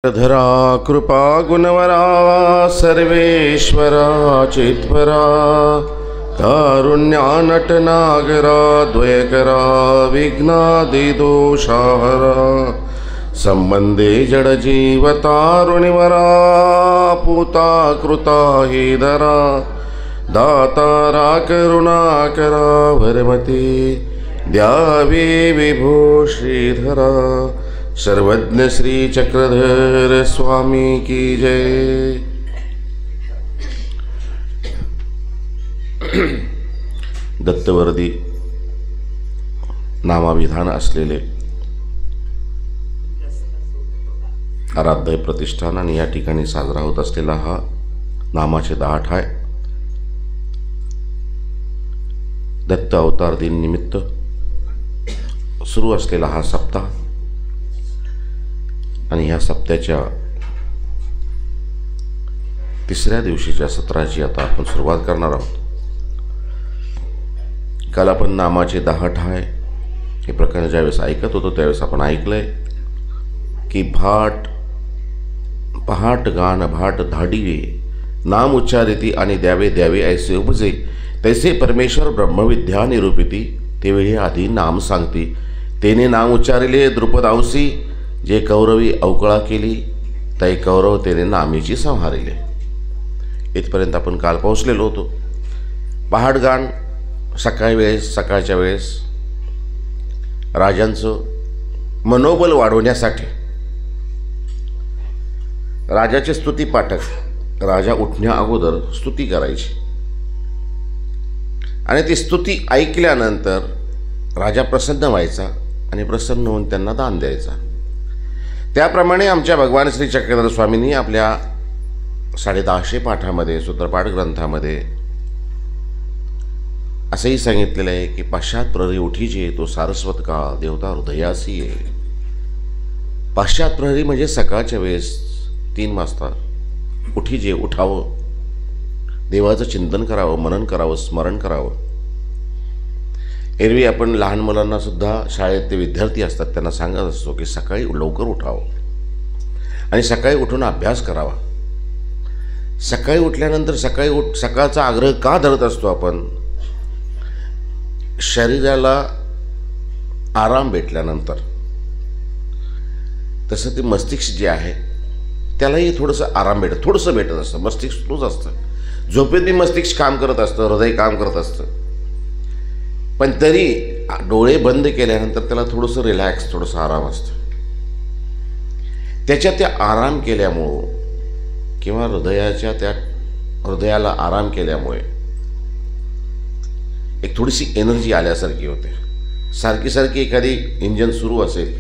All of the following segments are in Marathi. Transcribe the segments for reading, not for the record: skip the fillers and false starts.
धरा कृपा गुणवरा सर्वेश्वरा चित्परा कारुण्यानटनागरा द्वयकरा विघ्नादिदोषाहरा संबंधे जडजीवतारुणिवरा पूता कृता हि धरा दातारा करुणाकरा वरमते द्यावे विभो श्रीधरा सर्वज्ञ श्री चक्रधर स्वामी की जय। दत्तवर्दी नामाविधान असलेले आराध्य प्रतिष्ठान आणि या ठिकाणी साजरा होत असलेला हा नामाचे 10 ठाय दत्त अवतार दिन निमित्त सुरू असलेला हा सप्ताह आणि ह्या सप्त्याच्या तिसऱ्या दिवशीच्या सत्राची आता आपण सुरुवात करणार आहोत। काल आपण नामाचे 10 ठाय हे प्रकरण ज्यावेळेस ऐकत होतो त्यावेळेस आपण ऐकलंय की पहाट गान भाट धाडिवे नाम उच्चारिती आणि द्यावे द्यावे ऐसे उपजे तैसे परमेश्वर ब्रह्मविद्या निरूपिती तेवेळी आधी नाम सांगती तेने नाम उच्चारिले द्रुपदांसी जे कौरवी अवकळा केली तै कौरव तेने नामीची संहारिले। इथपर्यंत आपण काल पोहोचलेलो होतो। पहाटगान सकाळच्या वेळेस राजांचं मनोबल वाढवण्यासाठी राजाचे स्तुती पाठक राजा उठण्या अगोदर स्तुती करायची आणि ती स्तुती ऐकल्यानंतर राजा प्रसन्न व्हायचा आणि प्रसन्न होऊन त्यांना दान द्यायचा। त्याप्रमाणे आमच्या भगवान श्री चक्रधर स्वामींनी आपल्या 150 पाठामध्ये सूत्रपाठ ग्रंथामध्ये असंही सांगितलेलं आहे की पाश्चात प्रहरी उठीजे तो सारस्वत का देवता हृदयासी ये। पाश्चात प्रहरी म्हणजे सकाळच्या वेळेस 3 वाजता उठीजे उठावं, देवाचं चिंतन करावं, मनन करावं, स्मरण करावं। एरवी आपण लहान मुलांना सुद्धा शाळेत ते विद्यार्थी असतात त्यांना सांगत असतो की सकाळी लवकर उठावं आणि सकाळी उठून अभ्यास करावा। सकाळी उठल्यानंतर सकाळचा आग्रह का धरत असतो आपण? शरीराला आराम भेटल्यानंतर तसं ते मस्तिष्क जे आहे त्यालाही थोडंसं आराम थोडंसं भेटत असतं। मस्तिष्क स्लोच असतं, झोपेत बी मस्तिष्क काम करत असतं, हृदय काम करत असतं, पण तरी डोळे बंद केल्यानंतर त्याला थोडंसं रिलॅक्स, थोडंसं आराम असतं। त्याच्या त्या आराम केल्यामुळं किंवा हृदयाला आराम केल्यामुळे एक थोडीशी एनर्जी आल्यासारखी होते। सारखी एखादी इंजन सुरू असेल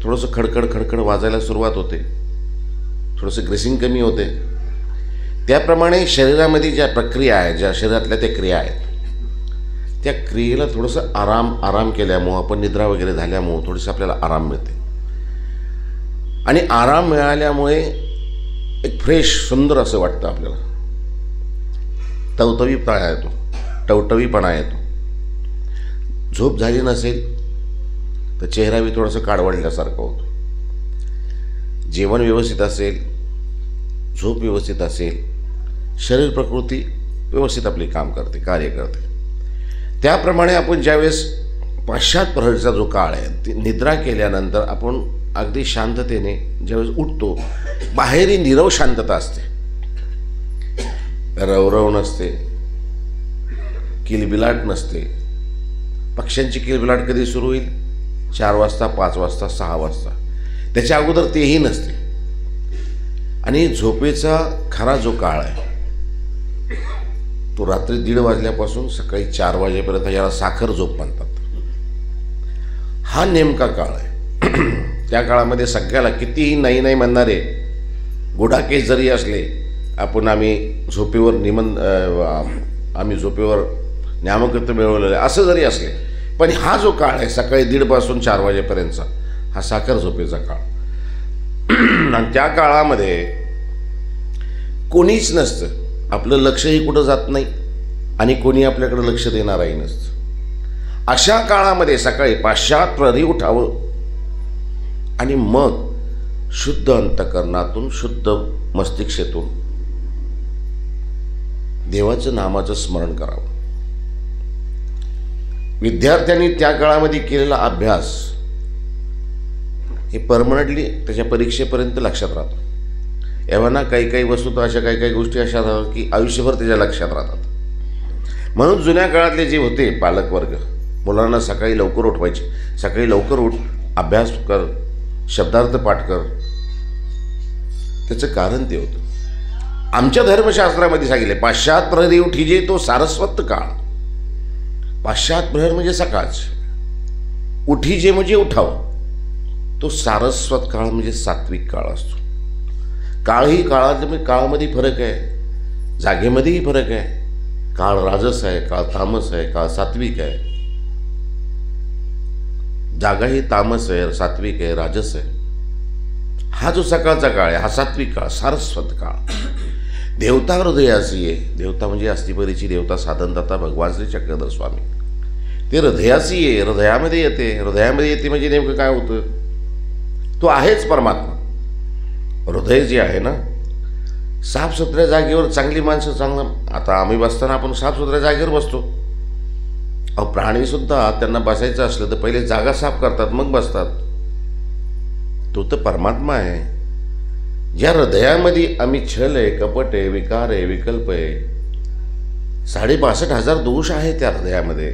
थोडंसं खडखड वाजायला सुरुवात होते, थोडंसं ग्रेसिंग कमी होते। त्याप्रमाणे शरीरामध्ये ज्या प्रक्रिया आहेत, ज्या शरीरातल्या त्या क्रिया आहेत, त्या क्रियेला थोडंसं आराम केल्यामुळं आपण निद्रा वगैरे झाल्यामुळं थोडंसं आपल्याला आराम मिळते आणि आराम मिळाल्यामुळे एक फ्रेश सुंदर असं वाटतं आपल्याला। टवटवीपणा येतो। झोप झाली नसेल तर चेहरा बी थोडंसं काळवंडल्यासारखं होतं। जेवण व्यवस्थित असेल, झोप व्यवस्थित असेल, शरीर प्रकृती व्यवस्थित आपली कार्य करते। त्याप्रमाणे आपण ज्यावेळेस पाश्चात प्रहरीचा जो काळ आहे ती निद्रा केल्यानंतर आपण अगदी शांततेने ज्यावेळेस उठतो, बाहेरही नीरव शांतता असते, रवरव नसते, किलबिलाट नसते। पक्ष्यांची किलबिलाट कधी सुरू होईल? 4 वाजता, 5 वाजता, 6 वाजता, त्याच्या अगोदर तेही नसते। आणि झोपेचा खरा जो काळ आहे तो रात्री 1:30 वाजल्यापासून सकाळी 4 वाजेपर्यंत, याला साखर झोप म्हणतात। हा नेमका काळ आहे। त्या काळामध्ये सगळ्याला कितीही नाही म्हणणारे गुढाकेश जरी असले, आम्ही झोपेवर नामकर्त मिळवलेलं आहे असं जरी असले, पण हा जो काळ आहे सकाळी 1:30 पासून 4 वाजेपर्यंतचा हा साखर झोपेचा काळ। आणि त्या काळामध्ये कोणीच नसतं, आपलं लक्षही कुठं जात नाही आणि कोणी आपल्याकडे लक्ष देणारही नसतं। अशा काळामध्ये सकाळी पाश्चात प्रहरी उठावं आणि मग शुद्ध अंतःकरणातून, शुद्ध मस्तिष्कातून देवाचं नामाचं स्मरण करावं. विद्यार्थ्यांनी त्या काळामध्ये केलेला अभ्यास हे परमनंटली त्याच्या परीक्षेपर्यंत लक्षात राहतो. एव्हाना काही काही वस्तू तर अशा काही काही गोष्टी अशा राहतात की आयुष्यभर त्याच्या लक्षात राहतात. म्हणून जुन्या काळातले जे होते पालकवर्ग, मुलांना सकाळी लवकर उठवायचे. सकाळी लवकर उठ, अभ्यास कर, शब्दार्थ पाठ कर. त्याचं कारण ते होतं. आमच्या धर्मशास्त्रामध्ये सांगितले, पाश्चात प्रहरी उठीजे तो सारस्वत काळ. पाश्चात प्रहर म्हणजे सकाळच, उठीजे म्हणजे उठावं. तो सारस्वत काळ म्हणजे सात्विक काळ असतो. काळही काळामध्ये फरक आहे, जागेमध्येही फरक आहे. काळ राजस आहे, काळ तामस आहे, काळ सात्विक आहे. जागा ही तामस आहे, सात्विक आहे, राजस आहे. हा जो सकाळचा काळ आहे हा सात्विक काळ, सारस्वत काळ. देवता हृदयासी आहे. देवता म्हणजे अस्तिपरीची देवता, साधनदाता भगवान श्री चक्रधर स्वामी. ते हृदयासी आहे, हृदयामध्ये येते. हृदयामध्ये येते म्हणजे नेमकं काय होतं? तो आहेच परमात्मा. हृदय जे आहे ना, साफसुथऱ्या जागेवर चांगली माणसं, चांगलं. आता आम्ही बसताना आपण साफसुथऱ्या जागेवर बसतो. अहो, प्राणीसुद्धा त्यांना बसायचं असलं तर पहिले जागा साफ करतात, मग बसतात. तो तर परमात्मा आहे. ज्या हृदयामध्ये आम्ही छल आहे, कपट आहे, विकार आहे, विकल्प आहे, 65,000 दोष आहे त्या हृदयामध्ये.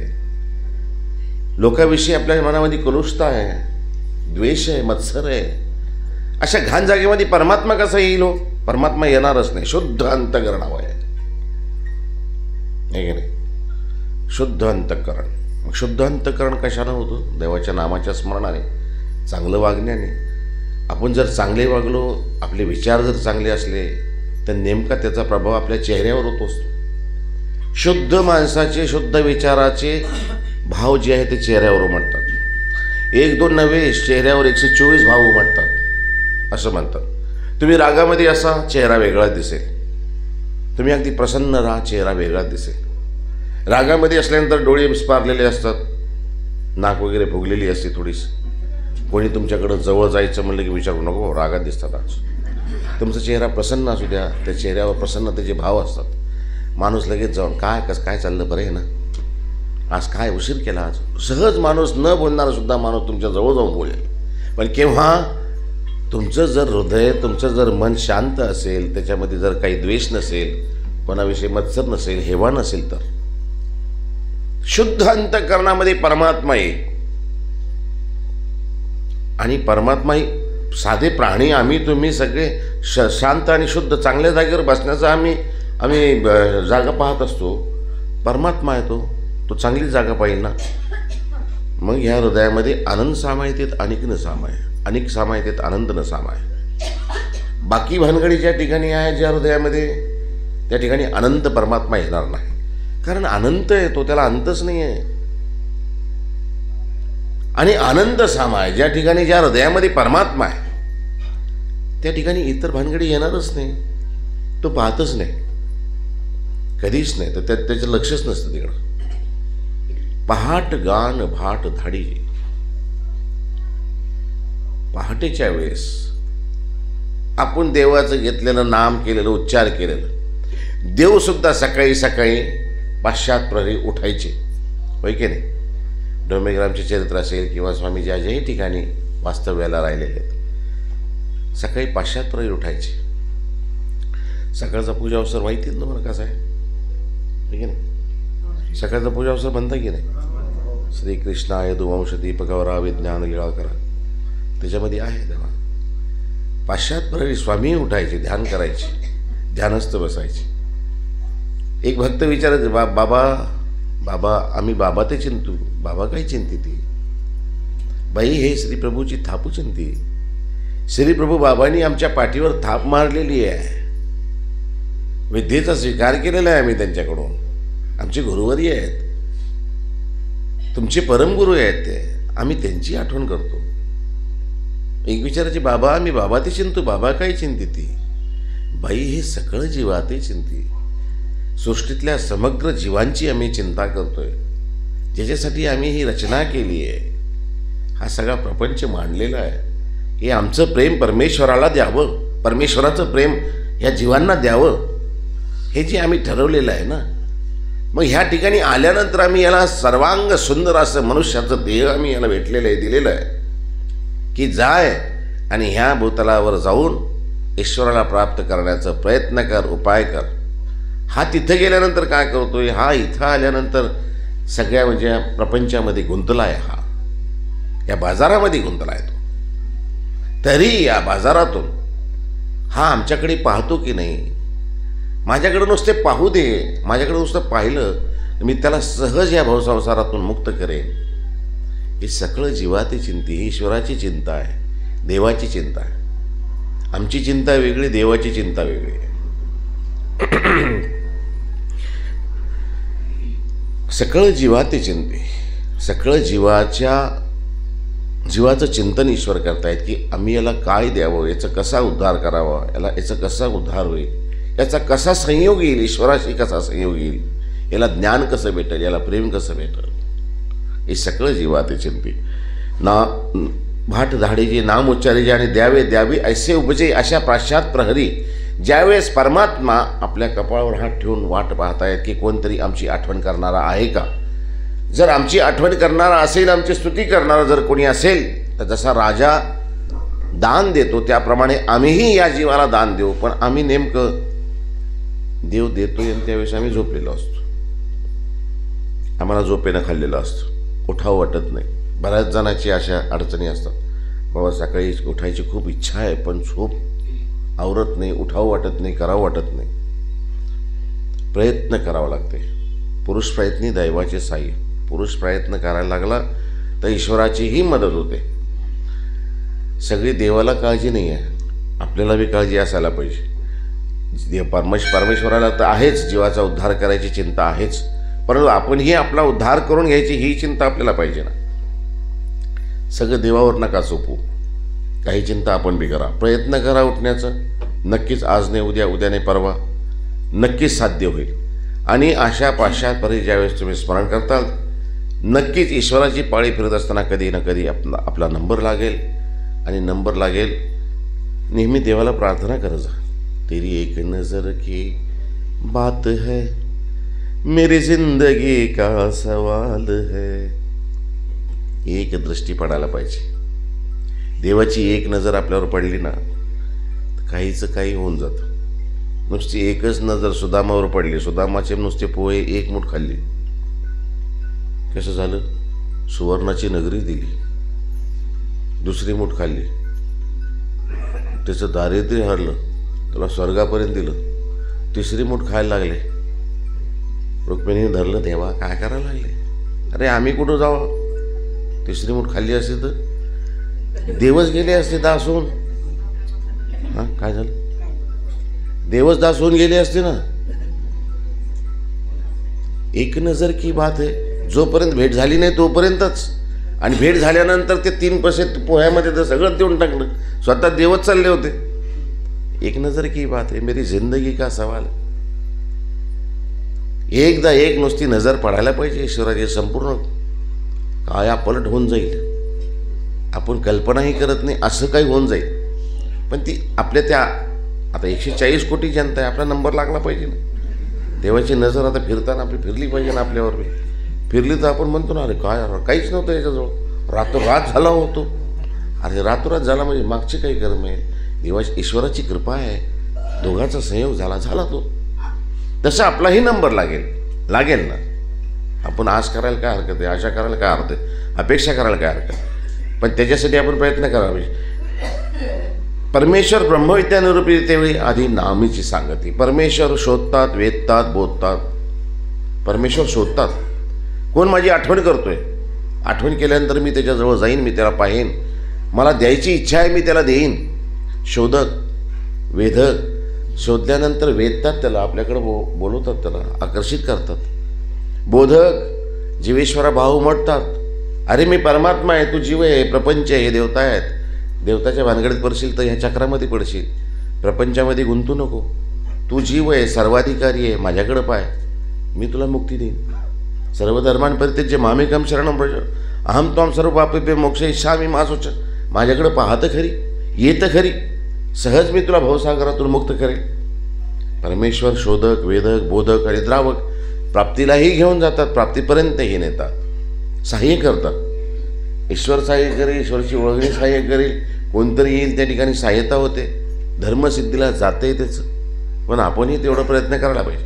लोकांविषयी आपल्या मनामध्ये कलुषता आहे, द्वेष आहे, मत्सर आहे. अशा घाण जागेमध्ये परमात्मा कसा येईल? हो, परमात्मा येणारच नाही. शुद्ध अंतःकरण हवं आहे की नाही? शुद्ध अंतःकरण. मग शुद्ध अंतःकरण कशानं होतं? देवाच्या नामाच्या स्मरणाने, चांगलं वागण्याने. आपण जर चांगले वागलो, आपले विचार जर चांगले असले तर नेमका त्याचा प्रभाव आपल्या चेहऱ्यावर होत असतो. शुद्ध माणसाचे, शुद्ध विचाराचे भाव जे आहे ते चेहऱ्यावर उमटतात. 1-2 नव्हे, चेहऱ्यावर 124 भाव उमटतात असं म्हणतात. तुम्ही रागामध्ये असा, चेहरा वेगळा दिसेल. तुम्ही अगदी प्रसन्न राहा, चेहरा वेगळा दिसेल. रागामध्ये असल्यानंतर डोळे विस्पारलेले असतात, नाक वगैरे फुगलेली असते थोडीशी. कोणी तुमच्याकडं जवळ जायचं म्हणलं की विचारू नको, रागात दिसतात आज. तुमचा चेहरा प्रसन्न असू द्या, त्या चेहऱ्यावर प्रसन्नतेचे भाव असतात. माणूस लगेच जाऊन, काय चाललं, बरं आहे ना, आज काय उशीर केला आज. सहज माणूस, न बोलणारा सुद्धा माणूस तुमच्या जवळ जाऊन बोलेल. पण केव्हा तुमचं जर हृदय, तुमचं जर मन शांत असेल, त्याच्यामध्ये जर काही द्वेष नसेल, कोणाविषयी मत्सर नसेल, हेवा नसेल, तर शुद्ध अंतःकरणामध्ये परमात्मा येईल. आणि परमात्मा ही, साधे प्राणी आम्ही तुम्ही सगळे शांत आणि शुद्ध चांगल्या जागेवर बसण्याचा आम्ही जागा पाहत असतो. परमात्मा आहे तो चांगली जागा पाहिजे ना. मग ह्या हृदयामध्ये आनंद सामायतेत, अनेक न सामाय, अनेक सामायतेत आनंद न सामाय. बाकी भानगडी ज्या ठिकाणी आहे, ज्या हृदयामध्ये, त्या ठिकाणी अनंत परमात्मा येणार नाही. कारण अनंत आहे तो, त्याला अंतच नाही आहे. आणि आनंद सामाय, ज्या ठिकाणी, ज्या हृदयामध्ये परमात्मा आहे, त्या ठिकाणी इतर भानगडी येणारच नाही. तो पाहतच नाही, कधीच नाही. तर त्याचं लक्षच नसतं तिकडं. पहाट गान भाट धाडी. पहाटेच्या वेळेस आपण देवाचं घेतलेलं नाम केलेलं, उच्चार केलेलं, देवसुद्धा सकाळी सकाळी पाश्चात प्रहरी उठायचे, होय की नाही? डोंबेग्रामचे चरित्र असेल किंवा स्वामी ज्याही ठिकाणी वास्तव्याला राहिलेले आहेत, सकाळी पाश्चात प्रहरी उठायचे. सकाळचा पूजा अवसर माहिती ना मला कसा आहे, ठीक आहे ना? सकाळचा पूजा अवसर म्हणता की नाही? श्रीकृष्णाय दुवंश दीपगौरा विज्ञान लीळा करा, त्याच्यामध्ये आहे तेव्हा. पाश्चात प्रहरी स्वामी उठायचे, ध्यान करायचे, ध्यानस्थ बसायचे. एक भक्त विचारायचे, बाबा आम्ही बाबा ते चिंतू. बाबा काय चिंती ती बाई, हे श्रीप्रभूची थापू चिंती. श्रीप्रभू बाबांनी आमच्या पाठीवर थाप मारलेली आहे, विद्येचा स्वीकार केलेला आहे आम्ही त्यांच्याकडून. आमचे गुरुवर्य आहेत, तुमचे परमगुरू आहेत ते, आम्ही त्यांची आठवण करतो. एक विचारायचे, बाबा आम्ही बाबा ते चिंतू. बाबा काय चिंती ती बाई, हे सकळ जीवा ते चिंती. सृष्टीतल्या समग्र जीवांची आम्ही चिंता करतोय, ज्याच्यासाठी आम्ही ही रचना केली आहे. हा सगळा प्रपंच मांडलेला आहे. हे आमचं प्रेम परमेश्वराला द्यावं, परमेश्वराचं प्रेम ह्या जीवांना द्यावं, हे जे आम्ही ठरवलेलं आहे ना. मग ह्या ठिकाणी आल्यानंतर आम्ही याला सर्वांग सुंदर असं मनुष्याचं देह आम्ही याला भेटलेलं आहे, दिलेलं आहे की जाय आणि ह्या भूतलावर जाऊन ईश्वराला प्राप्त करण्याचा प्रयत्न कर, उपाय कर. हा तिथं गेल्यानंतर काय करतोय, हा इथं आल्यानंतर सगळ्या म्हणजे प्रपंचामध्ये गुंतला आहे, हा या बाजारामध्ये गुंतला आहे तो. तरी या बाजारातून हा आमच्याकडे पाहतो की नाही. माझ्याकडे नुसते पाहू दे, माझ्याकडे नुसतं पाहिलं मी त्याला सहज या भवसंसारातून मुक्त करेन. ही सगळं जीवाची चिंता, ही ईश्वराची चिंता आहे, देवाची चिंता आहे. आमची चिंता वेगळी, देवाची चिंता वेगळी. सगळं जीवाते चिंते, सगळं जीवाचं चिंतन ईश्वर करतायत की आम्ही याला काय द्यावं, याचा कसा उद्धार करावा, याचा कसा उद्धार होईल, याचा कसा संयोग येईल, ईश्वराशी कसा संयोग येईल, याला ज्ञान कसं भेटेल, याला प्रेम कसं भेटेल. हे सगळं जीवाते चिंते. ना भाट धाडीचे नाम उच्चारीचे आणि द्यावे द्यावी ऐसे उपजे. अशा पाश्चात प्रहरी ज्यावेळेस परमात्मा आपल्या कपाळावर हात ठेवून वाट पाहतायत की कोणतरी आमची आठवण करणारा आहे का. जर आमची आठवण करणारा असेल, आमची स्तुती करणारा जर कोणी असेल, तर जसा राजा दान देतो त्याप्रमाणे आम्हीही या जीवाला दान देऊ. पण आम्ही नेमकं देव देतोय आणि त्यावेळेस आम्ही झोपलेलो असतो, आम्हाला झोपेनं खाल्लेलं असतं, उठावं वाटत नाही. बऱ्याच जणांची अशा अडचणी असतात, बाबा सकाळी उठायची खूप इच्छा आहे पण झोप आवरत नाही, उठावं वाटत नाही, करावं वाटत नाही. प्रयत्न करावा लागते. पुरुष प्रयत्नी दैवाचे साह्य. पुरुष प्रयत्न करायला लागला तर ईश्वराचीही मदत होते. सगळी देवाला काळजी नाही आहे, आपल्याला बी काळजी असायला पाहिजे. परमेश्वराला तर आहेच, जीवाचा उद्धार करायची चिंता आहेच, परंतु आपणही आपला उद्धार करून घ्यायची ही चिंता आपल्याला पाहिजे ना. सगळं देवावर नका सोपू, काही चिंता आपण बी करा, प्रयत्न करा उठण्याचा. नक्कीच आज नाही उद्या, उद्या नाही परवा नक्कीच साध्य होईल. आणि अशा पाश्चात्परी ज्यावेळेस तुम्ही स्मरण करताल, नक्कीच ईश्वराची पाळी फिरत असताना कधी ना कधी आपला नंबर लागेल. आणि नंबर लागेल, नेहमी देवाला प्रार्थना करत जा. तेरी एक नजर की बात है, मेरी जिंदगी का सवाल है. एक दृष्टी पडायला पाहिजे. देवाची एक नजर आपल्यावर पडली ना तर काहीचं काही होऊन जातं. नुसती एकच नजर सुदामावर पडली, सुदामाचे नुसते पोहे एक मूठ खाल्ली, कसं झालं, सुवर्णाची नगरी दिली. दुसरी मूठ खाल्ली, त्याचं दारिद्र्य हरलं, त्याला स्वर्गापर्यंत दिलं. तिसरी मूठ खायला लागले, रुक्मिणीने धरलं, देवा काय करायला लागले, अरे आम्ही कुठं जावं. तिसरी मूठ खाल्ली असते तर देवच गेले असते दास होऊन. हां काय झालं, देवच दास होऊन गेले असते ना. एक नजर की बात आहे, जोपर्यंत भेट झाली नाही तोपर्यंतच. आणि भेट झाल्यानंतर ते 3 पैसे पोह्यामध्ये तर सगळं देऊन टाकलं, स्वतः देवच चालले होते. एक नजर की बात है, मेरी जिंदगी का सवाल. एकदा एक नुसती नजर पडायला पाहिजे ईश्वराची, संपूर्ण काया पलट होऊन जाईल. आपण कल्पनाही करत नाही असं काही होऊन जाईल. पण ती आपल्या त्या आता 140 कोटी जनता आहे, आपला नंबर लागला पाहिजे ना. देवाची नजर आता फिरताना आपली फिरली पाहिजे ना आपल्यावर बी. फिरली तर आपण म्हणतो ना, अरे काय काहीच नव्हतं याच्याजवळ, रातोरात झाला होतो. अरे रातोरात झाला म्हणजे मागचे काही कर्म आहे, देवाची ईश्वराची कृपा आहे, दोघांचा संयोग झाला तो. तसं आपलाही नंबर लागेल ना. आपण आश करायला काय हरकत आहे, आशा करायला काय हरकत आहे, अपेक्षा करायला काय हरकत आहे, पण त्याच्यासाठी आपण प्रयत्न करावा पाहिजे. परमेश्वर ब्रह्मविद्या निरूपितेवेळी आधी नामीची सांगती. परमेश्वर शोधतात, वेदतात, बोधतात. परमेश्वर शोधतात, कोण माझी आठवण करतोय, आठवण केल्यानंतर मी त्याच्याजवळ जाईन, मी त्याला पाहेन, मला द्यायची इच्छा आहे मी त्याला देईन. शोधक, वेधक, शोधल्यानंतर वेधतात त्याला, आपल्याकडं बोलवतात, त्याला आकर्षित करतात. बोधक, जीवेश्वरा भाव उमटतात, अरे मी परमात्मा आहे, तू जीव आहे, प्रपंच आहे, हे देवता आहेत. देवताच्या भानगडीत पडशील तर ह्या चक्रामध्ये पडशील, प्रपंचामध्ये गुंतू नको. तू जीव आहे, सर्वाधिकारी आहे, माझ्याकडं पाय, मी तुला मुक्ती देईन. सर्व धर्मान परित्यज्य मामेकं शरणं व्रज, अहं त्वां सर्व पापेभ्यो मोक्षयिष्यामि मा शुच. माझ्याकडं पाहतं खरी, येतं खरी, सहज मी तुला भवसागरातून मुक्त करेल. परमेश्वर शोधक, वेदक, बोधक आणि द्रावक प्राप्तीलाही घेऊन जातात, प्राप्तीपर्यंतही नेतात, सहाय्य करतात. ईश्वर सहाय्य करेल, ईश्वरची ओळखणी सहाय्य करेल, कोणतरी येईल त्या ठिकाणी सहाय्यता होते, धर्मसिद्धीला जाते त्याचं. पण आपणही तेवढा प्रयत्न करायला पाहिजे.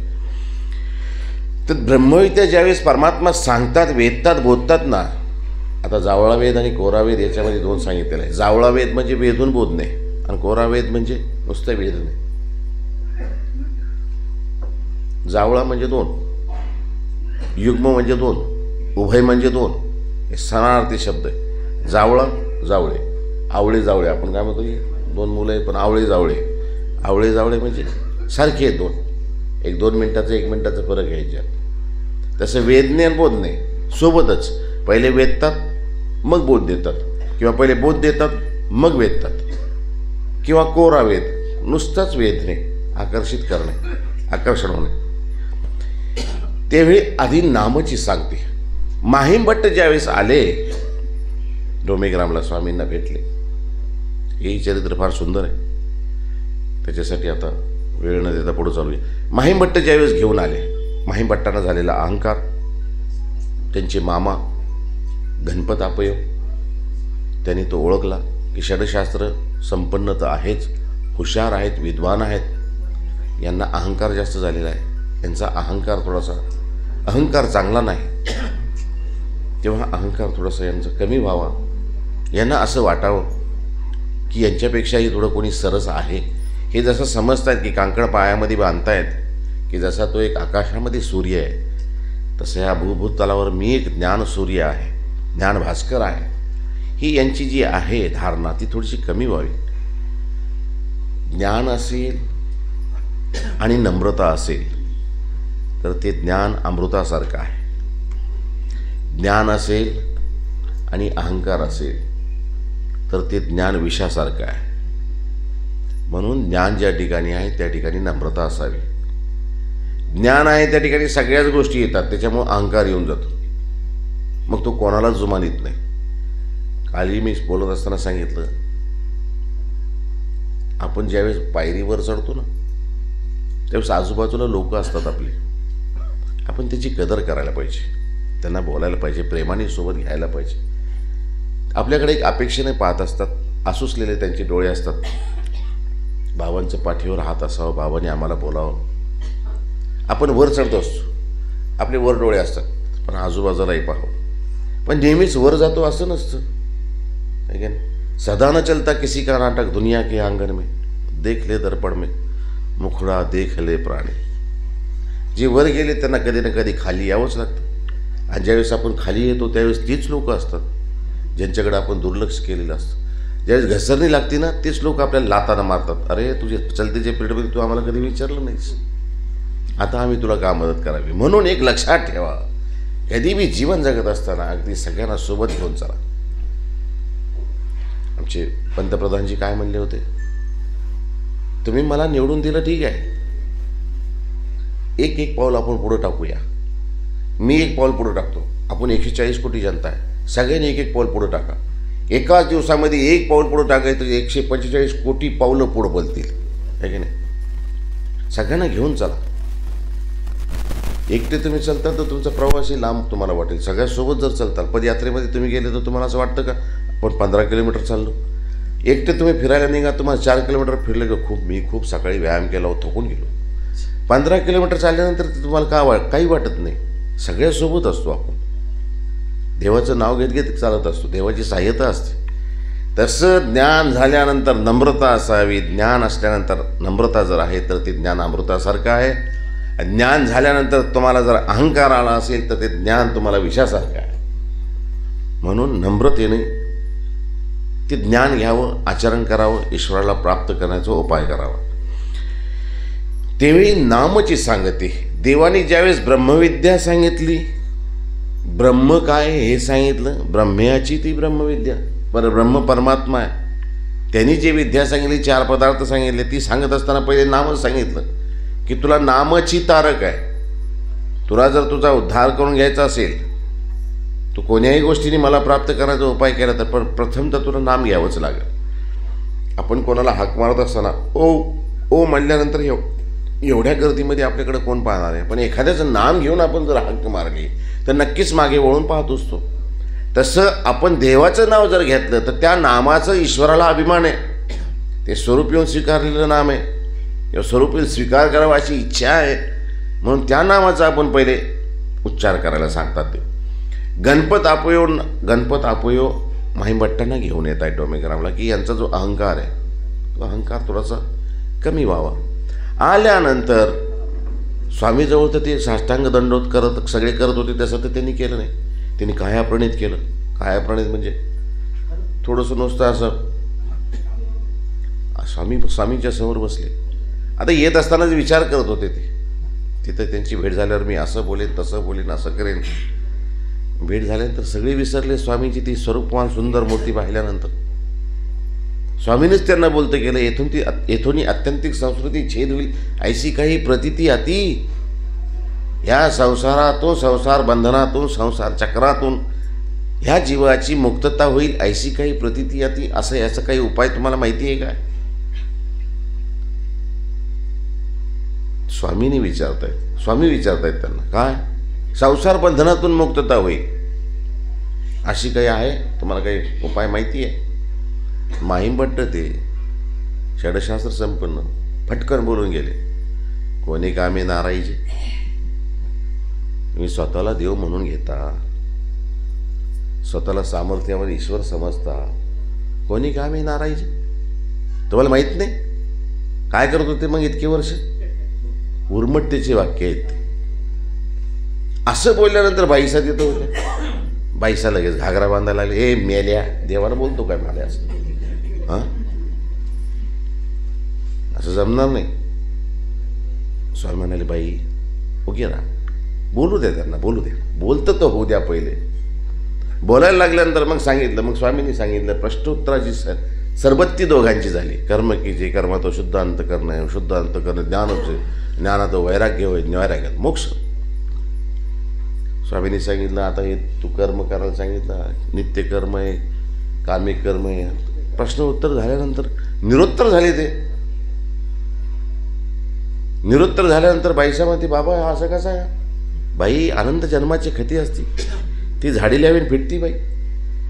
तर ब्रह्मविद्या ज्यावेळेस परमात्मा सांगतात, वेदतात, बोधतात ना. आता जावळा वेद आणि कोरा वेद याच्यामध्ये दोन सांगितलेलं आहे. जावळा वेद म्हणजे वेदून बोधणे आणि कोरा वेद म्हणजे नुसतं वेदणे. जावळा म्हणजे दोन, युग्म म्हणजे दोन, उभय म्हणजे दोन, हे समानार्थी शब्द आहे. जावळा, जावळे, आवळे जावळे, आपण काय म्हणतो की दोन मुलं आहेत पण आवळे जावळे. आवळे जावळे म्हणजे सारखे आहेत दोन, एक 2 मिनिटाचं 1 मिनिटाचा फरक आहे ह्याच्यात. तसं वेदने आणि बोधणे सोबतच, पहिले वेदतात मग बोध देतात, किंवा पहिले बोध देतात मग वेदतात, किंवा कोरा वेद, नुसताच वेदने, आकर्षित करणे, आकर्षण होणे. त्यावेळी आधी नामची सांगते. माहिमभट्ट ज्यावेळेस आले डोमेग्रामला, स्वामींना भेटले. हेही चरित्र फार सुंदर आहे, त्याच्यासाठी आता वेळ न देता पुढे चालूया. माहिमभट्ट ज्यावेळेस घेऊन आले, माहिमभट्टांना झालेला अहंकार, त्यांचे मामा गणपत अपयव, त्यांनी तो ओळखला की षडशास्त्र संपन्न तर आहेच, हुशार आहेत, विद्वान आहेत, यांना अहंकार जास्त झालेला आहे. यांचा अहंकार थोडासा, अहंकार चांगला नाही, तेव्हा अहंकार थोडासा यांचा कमी व्हावा. यांना असं वाटावं की यांच्यापेक्षाही थोडं कोणी सरस आहे. हे जसं समजतायत की कांकड पायामध्ये बांधतायत, की जसा तो एक आकाशामध्ये सूर्य आहे, तसं ह्या भूभूत तलावर मी एक ज्ञान सूर्य आहे, ज्ञान भास्कर आहे. ही यांची जी आहे धारणा ती थोडीशी कमी व्हावी. ज्ञान असेल आणि नम्रता असेल तर ते ज्ञान अमृतासारखं आहे. ज्ञान असेल आणि अहंकार असेल तर ते ज्ञान विषासारखं आहे. म्हणून ज्ञान ज्या ठिकाणी आहे त्या ठिकाणी नम्रता असावी. ज्ञान आहे त्या ठिकाणी सगळ्याच गोष्टी येतात, त्याच्यामुळं अहंकार येऊन जातो, मग तो कोणालाच जुमानीत नाही. काली मी बोलत असताना सांगितलं, आपण ज्यावेळेस पायरीवर चढतो ना, त्यावेळेस आजूबाजूला लोक असतात आपले, आपण त्याची कदर करायला पाहिजे, त्यांना बोलायला पाहिजे, प्रेमाने सोबत घ्यायला पाहिजे. आपल्याकडे एक अपेक्षेने पाहत असतात, आसुसलेले त्यांचे डोळे असतात, बाबांच्या पाठीवर हात असावा, बाबांनी आम्हाला बोलावं. आपण वर चढतो असतो, आपले वर डोळे असतात, पण आजूबाजूलाही पाहावं. पण नेहमीच वर जातो असं नसतं, है क्या नहीं? सदा न चलता किसी का नाटक दुनिया के आंगन में, देख ले दर्पण में मुखडा देख ले प्राणी. जे वर गेले त्यांना कधी ना कधी खाली यावंच लागतं. आणि ज्यावेळेस आपण खाली येतो त्यावेळेस तीच लोक असतात ज्यांच्याकडे आपण दुर्लक्ष केलेलं असतं. ज्यावेळेस घसरणी लागते ना, तेच लोक आपल्याला लाताना मारतात. अरे तुझे चलतेच्या पिरियडमध्ये तू आम्हाला कधी विचारलं नाहीस, आता आम्ही तुला का मदत करावी. म्हणून एक लक्षात ठेवा, कधी बी जीवन जगत असताना अगदी सगळ्यांना सोबत घेऊन चला. आमचे पंतप्रधानजी काय म्हणले होते, तुम्ही मला निवडून दिलं ठीक आहे, एक एक पाऊल आपण पुढं टाकूया. मी एक पाऊल पुढं टाकतो, आपण 140 कोटी जनता आहे, सगळ्यांनी एक एक पाऊल पुढं टाका. एकाच दिवसामध्ये एक पाऊल पुढं टाकायचं, 145 कोटी पावलं पुढं बोलतील, आहे की नाही? सगळ्यांना घेऊन चला. एकटे तुम्ही चालता तर तुमचा प्रवासही लांब तुम्हाला वाटेल. सगळ्यासोबत जर चालताल, पदयात्रेमध्ये तुम्ही गेले तर तुम्हाला असं वाटतं का आपण 15 किलोमीटर चाललो. एकटे तुम्ही फिरायला निघा, तुम्हाला 4 किलोमीटर फिरले का मी खूप सकाळी व्यायाम केला होता, थकून गेलो. 15 किलोमीटर चालल्यानंतर तुम्हाला काही वाटत नाही. सगळ्यासोबत असतो आपण, देवाचं नाव घेत घेत चालत असतो, देवाची सहाय्यता असते. तसं ज्ञान झाल्यानंतर नम्रता असावी. ज्ञान असल्यानंतर नम्रता जर आहे तर ते ज्ञान अमृतासारखं आहे. ज्ञान झाल्यानंतर तुम्हाला जर अहंकार आला असेल तर ते ज्ञान तुम्हाला विषासारखं आहे. म्हणून नम्रतेने ते ज्ञान घ्यावं, आचरण करावं, ईश्वराला प्राप्त करण्याचा उपाय करावा. त्यावेळी नामची सांगते. देवाने ज्यावेळेस ब्रह्मविद्या सांगितली, ब्रह्म काय हे सांगितलं, ब्रह्म्याची ती ब्रह्मविद्या, ब्रह्म परमात्मा आहे. त्यांनी जे विद्या सांगितली, 4 पदार्थ सांगितले, ती सांगत असताना पहिले नामच सांगितलं की तुला नामची तारक आहे. तुला जर तुझा उद्धार करून घ्यायचा असेल, तू कोण्याही गोष्टीने मला प्राप्त करण्याचा उपाय केला तर प्रथम तर तुला नाम घ्यावंच लागेल. आपण कोणाला हाक मारत असताना ओ ओ म्हणल्यानंतर एवढ्या गर्दीमध्ये आपल्याकडे कोण पाहणार आहे, पण एखाद्याचं नाम घेऊन आपण जर हाक मारली तर नक्कीच मागे वळून पाहत असतो. तसं आपण देवाचं नाव जर घेतलं तर त्या नामाचं ईश्वराला अभिमान आहे. ते स्वरूप येऊन स्वीकारलेलं नाम आहे किंवा स्वरूप येऊन स्वीकार करावा अशी इच्छा आहे, म्हणून त्या नामाचा आपण पहिले उच्चार करायला सांगतात. ते गणपत आपयो माहीभट्टांना घेऊन येत आहे डोमेग्रामला, की यांचा जो अहंकार आहे तो अहंकार थोडासा कमी व्हावा. आल्यानंतर स्वामीजवळ तर ते साष्टांग दंडोत सगळे करत होते, तसं तर त्यांनी केलं नाही. त्यांनी कायाप्रणित केलं. कायाप्रणित म्हणजे थोडंसं नुसतं असं स्वामीच्या समोर बसले. आता येत असतानाच विचार करत होते ते, तिथं त्यांची भेट झाल्यावर मी असं बोलेन तसं बोलेन असं करेन. भेट झाल्यानंतर सगळे विसरले स्वामीची ती स्वरूपवान सुंदर मूर्ती पाहिल्यानंतर. स्वामीनेच त्यांना बोलतं केलं, येथून अत्यंतिक संस्कृती छेद होईल ऐशी काही प्रतीती अति. ह्या संसारातून, संसार बंधनातून, संसार चक्रातून ह्या जीवाची मुक्तता होईल ऐशी काही प्रतीती अति. असं याचा काही उपाय तुम्हाला माहिती आहे काय? स्वामी विचारतायत त्यांना, काय संसार बंधनातून मुक्तता होईल अशी काही आहे, तुम्हाला काही उपाय माहिती आहे? माहीभट्ट ते षडशास्त्र संपन्न फटकन बोलून गेले, कोणी कामे नारायचे. तुम्ही स्वतःला देव म्हणून घेता, स्वतःला सामर्थ्यावर ईश्वर समजता, कोणी कामे नारायचे. तुम्हाला माहित नाही काय करत होते मग इतके वर्ष? उर्मटतेचे वाक्य आहेत. असं बोलल्यानंतर बाईसा तिथं होत्या. बाईसा लगेच घागरा बांधायला लागले. हे मेल्या, देवाला बोलतो काय मला असं? हां, असं जमणार नाही. स्वामी म्हणाले, बाई ओके ना, बोलू द्या त्यांना, बोलू द्या, बोलतं तर होऊ द्या. पहिले बोलायला लागल्यानंतर मग सांगितलं, मग स्वामींनी सांगितलं. प्रश्नोत्तराची सरबत्ती दोघांची झाली. कर्म कीजे कर्म तो शुद्ध अंतकरण आहे, शुद्ध अंतकरण ज्ञानात वैराग्य होय, वैराग्यात मोक्ष. स्वामींनी सांगितलं, आता हे तू कर्म करायला सांगितलं, नित्य कर्म आहे, कामिक कर्म आहे. प्रश्न उत्तर झाल्यानंतर निरुत्तर झाले. ते निरुत्तर झाल्यानंतर बाईसामध्ये, बाबा असं कसं आहे? बाई अनंत जन्माची खती असती, ती झाडी लावीन फिटती. बाई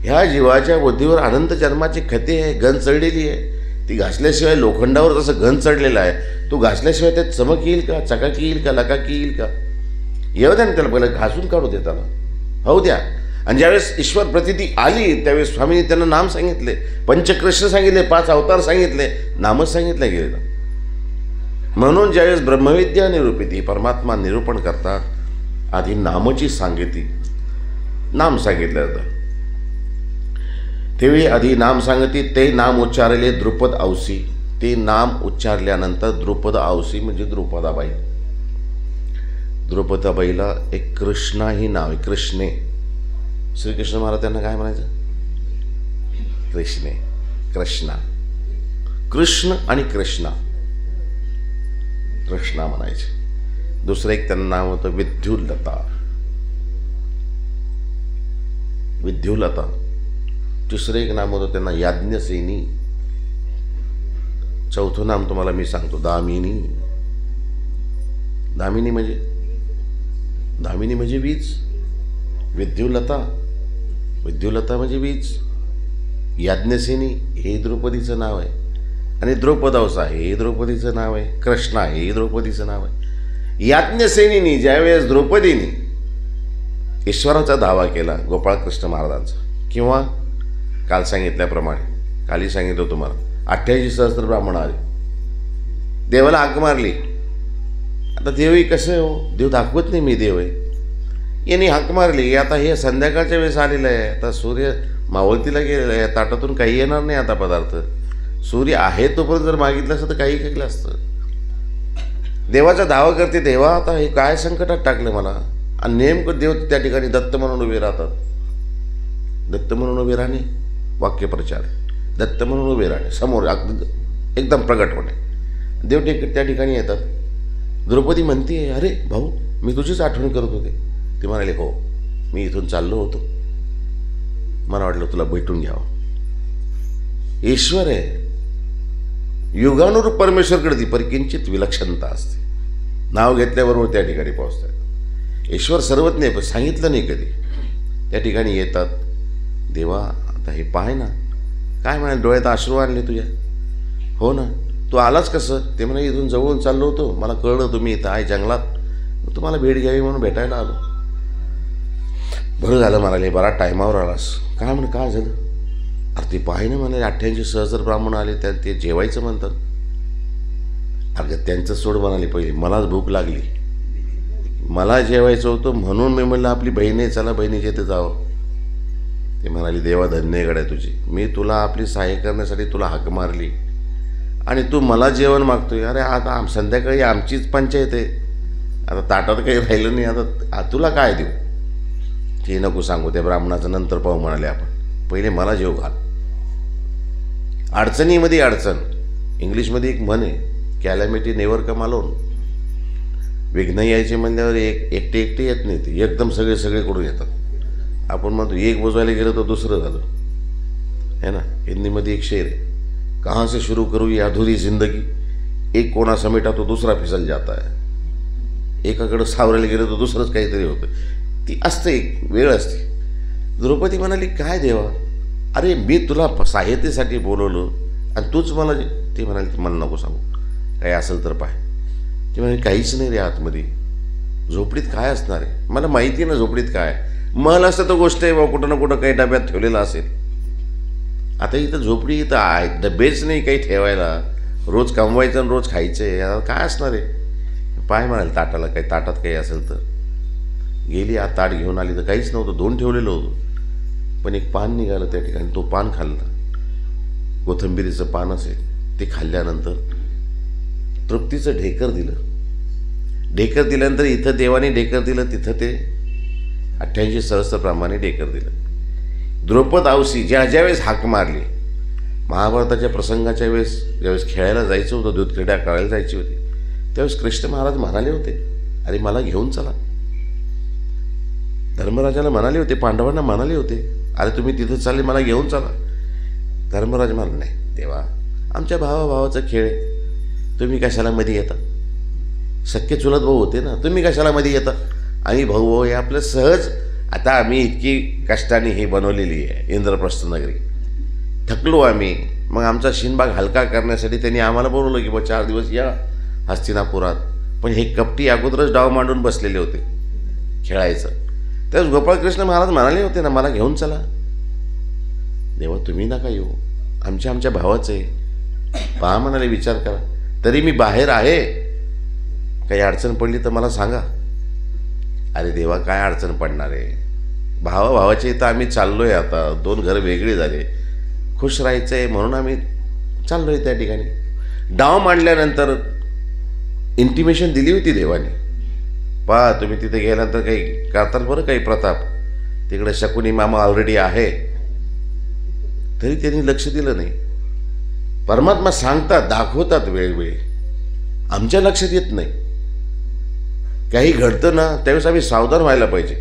ह्या जीवाच्या बुद्धीवर अनंत जन्माची खती आहे, गंज चढलेली आहे. ती घासल्याशिवाय, लोखंडावर जसं गंज चढलेला आहे, तू घासल्याशिवाय त्यात चमक येईल का, चकाकी येईल का, लकाकी येईल का? येऊ द्या ना त्याला, पहिलं घासून काढू देताना होऊ द्या. आणि ज्यावेळेस ईश्वर प्रतीती आली त्यावेळेस स्वामींनी त्यांना नाम सांगितले, पंचकृष्ण सांगितले, 5 अवतार सांगितले, नामच सांगितलं गेलं. म्हणून ज्यावेळेस ब्रह्मविद्या निरूपिती, परमात्मा निरूपण करतात, आधी नामची सांगिती, नाम सांगितलं जातं. तेवेळी आधी नाम सांगती, ते नाम उच्चारले द्रुपद औसी. ते नाम उच्चारल्यानंतर द्रुपद औसी म्हणजे द्रुपदाबाई. द्रुपदाबाईला एक कृष्णा ही नाव आहे, कृष्णे. श्रीकृष्ण महाराज त्यांना काय म्हणायचं? कृष्णे, कृष्णा, कृष्ण आणि कृष्णा, कृष्णा म्हणायचे. दुसरं एक त्यांना नाव होतं विद्युलता. विद्युलता. तिसरं एक नाम होतं त्यांना याज्ञसेनी. चौथं नाम तुम्हाला मी सांगतो, दामिनी. दामिनी म्हणजे वीज. विद्युलता म्हणजे वीज. याज्ञसेनी हे द्रौपदीचं नाव आहे, आणि द्रौपदवसा हे द्रौपदीचं नाव आहे, कृष्णा हे द्रौपदीचं नाव आहे. याज्ञसेनीनी ज्यावेळेस द्रौपदीने ईश्वराचा दावा केला, गोपाळकृष्ण महाराजांचा, किंवा काल सांगितल्याप्रमाणे, काली सांगितलं तुम्हाला, 88 सहस्त्र ब्राह्मण आले, देवाला हाक मारली. आता देवही कसं हो, देव दाखवत नाही मी देव आहे. यांनी हाक मारली. आता हे संध्याकाळच्या वेळेस आलेलं आहे, आता सूर्य मावळतीला गेलेला आहे, ताटातून काही येणार नाही आता पदार्थ. सूर्य आहे तोपर्यंत जर मागितलं असतं तर काही केलं असतं. देवाचा दावा करते, देवा आता हे काय संकटात टाकलं मला. आणि नेमकं देव त्या ठिकाणी दत्त म्हणून उभे राहतात. दत्त म्हणून उभे राहणे वाक्यप्रचार, दत्त म्हणून उभे राहणे समोर एकदम प्रगटपणे देव त्या ठिकाणी येतात. द्रौपदी म्हणते, अरे भाऊ मी तुझीच आठवण करत होते. ते म्हणाले, हो मी इथून चाललो होतो, मला वाटलं तुला भेटून घ्यावं. ईश्वर आहे, युगानुरूप परमेश्वरकडे ती परिकिंचित विलक्षणता असते. नाव घेतल्याबरोबर त्या ठिकाणी पोहोचतात. ईश्वर सर्वज्ञ आहे, पण सांगितलं नाही कधी. त्या ठिकाणी येतात. देवा आता हे पाय ना, काय म्हणाल, डोळ्यात अश्रू आणले तुझ्या. हो ना, तू आलाच कसं. ते म्हणे इथून जवळून चाललो होतो, मला कळलं तुम्ही इथं आहे जंगलात, तुम्हाला भेट घ्यावी म्हणून भेटायला आलो. बरं झालं म्हणाले, बरा टायमावर आलास. काय म्हणे, काय झालं. अरे ते पाय ना म्हणाले 88 सहस्र ब्राह्मण आले, त्या ते जेवायचं म्हणतात. अरे त्यांचं सोड म्हणाले, पहिले मलाच भूक लागली, मला जेवायचं होतं म्हणून मी म्हणलं आपली बहीण आहे, चला बहिणीच्या इथे जावं. ते म्हणाली, देवा धन्य गड्या तुझी, मी तुला आपली सहाय्य करण्यासाठी तुला हाक मारली आणि तू मला जेवण मागतोय. अरे आता संध्याकाळी आमचीच पंचायत आहे, आता ताटात काही राहिलं नाही, आता तुला काय देऊ. ते नको सांगू, त्या ब्राह्मणाचं नंतर पाहू म्हणाले आपण, पहिले मला जेव घाल. अडचणीमध्ये अडचण. इंग्लिशमध्ये एक म्हण आहे, कॅलॅमिटी नेवर कम अलोन. विघ्न यायचे म्हणल्यावर एकटे येत नाही, ते एकदम सगळे करून येतात. आपण म्हणतो एक बोजवायला गेलं तर दुसरं झालं, है ना. हिंदीमध्ये एक शेर आहे, कहाँ से शुरू करू ये अधूरी जिंदगी, एक कोणा समेटा तो दुसरा फिसल जाता है. एकाकडं सावरायला गेलं तर दुसरंच काहीतरी होतं. ती असते, एक वेळ असते. द्रौपदी म्हणाली, काय देवा, अरे मी तुला सहायतेसाठी बोलवलं आणि तूच मला ते म्हणाले, मला नको सांगू, काही असेल तर पाय. ते म्हणाले, काहीच नाही रे आतमध्ये, झोपडीत काय असणार आहे, मला माहिती ना झोपडीत काय. महल असतं तर गोष्ट आहे, कुठं ना कुठं काही डब्यात ठेवलेलं असेल. आता इथं झोपडी इथं आहे, डबेच नाही काही ठेवायला, रोज कमवायचं आणि रोज खायचं आहे, काय असणार आहे. पाय म्हणाले ताटाला, काही ताटात काही असेल तर. गेली आत, ताट घेऊन आली तर काहीच नव्हतं, दोन ठेवलेलं होतं, पण एक पान निघालं त्या ठिकाणी. तो पान खाल्लं, कोथिंबिरीचं पान असेल, ते खाल्ल्यानंतर तृप्तीचं ढेकर दिलं. ढेकर दिल्यानंतर इथं देवाने ढेकर दिलं, तिथं ते 88 सहस्रप्रमाणे ढेकर दिलं. द्रौपद औसी ज्यावेळेस हाक मारली, महाभारताच्या प्रसंगाच्या वेळेस ज्यावेळेस खेळायला जायचं होतं, दूध क्रीडा करायला जायची होती, त्यावेळेस कृष्ण महाराज म्हणाले होते, अरे मला घेऊन चला. धर्मराजाला म्हणाले होते, पांडवांना म्हणाले होते, अरे तुम्ही तिथं चालले, मला घेऊन चला. धर्मराज म्हणाले, नाही देवा, आमच्या भावाचा खेळ आहे, तुम्ही कशाला मध्ये येता. सख्खे चुलत भाऊ होते ना, तुम्ही कशाला मध्ये येता. आम्ही भाऊ हे आपलं सहज. आता आम्ही इतकी कष्टाने ही बनवलेली आहे इंद्रप्रस्थ नगरी, थकलो आम्ही. मग आमचा शिनबाग हलका करण्यासाठी त्यांनी आम्हाला बोलवलं की बा 4 दिवस या हस्तिनापुरात. पण हे कपटी अगोदरच डाव मांडून बसलेले होते खेळायचं. त्यावेळेस गोपाळकृष्ण महाराज म्हणाले होते ना, मला घेऊन चला. देवा तुम्ही नका येऊ, आमच्या भावाचं आहे. पहा म्हणाले, विचार करा, तरी मी बाहेर आहे, काही अडचण पडली तर मला सांगा. अरे देवा काय अडचण पडणार आहे, भावाच्या इथं आम्ही चाललो आहे. आता 2 घरं वेगळी झाले, खुश राहायचं आहे म्हणून आम्ही चाललो आहे त्या ठिकाणी. डाव मांडल्यानंतर इंटिमेशन दिली होती देवाने, पहा तुम्ही तिथे गेल्यानंतर काही करतात बरं काही प्रताप, तिकडे शकुनी मामा ऑलरेडी आहे. तरी त्यांनी लक्ष दिलं नाही. परमात्मा सांगतात, दाखवतात वेळोवेळी, आमच्या लक्षात येत नाही. काही घडतं ना त्यावेळेस आम्ही सावधान व्हायला पाहिजे.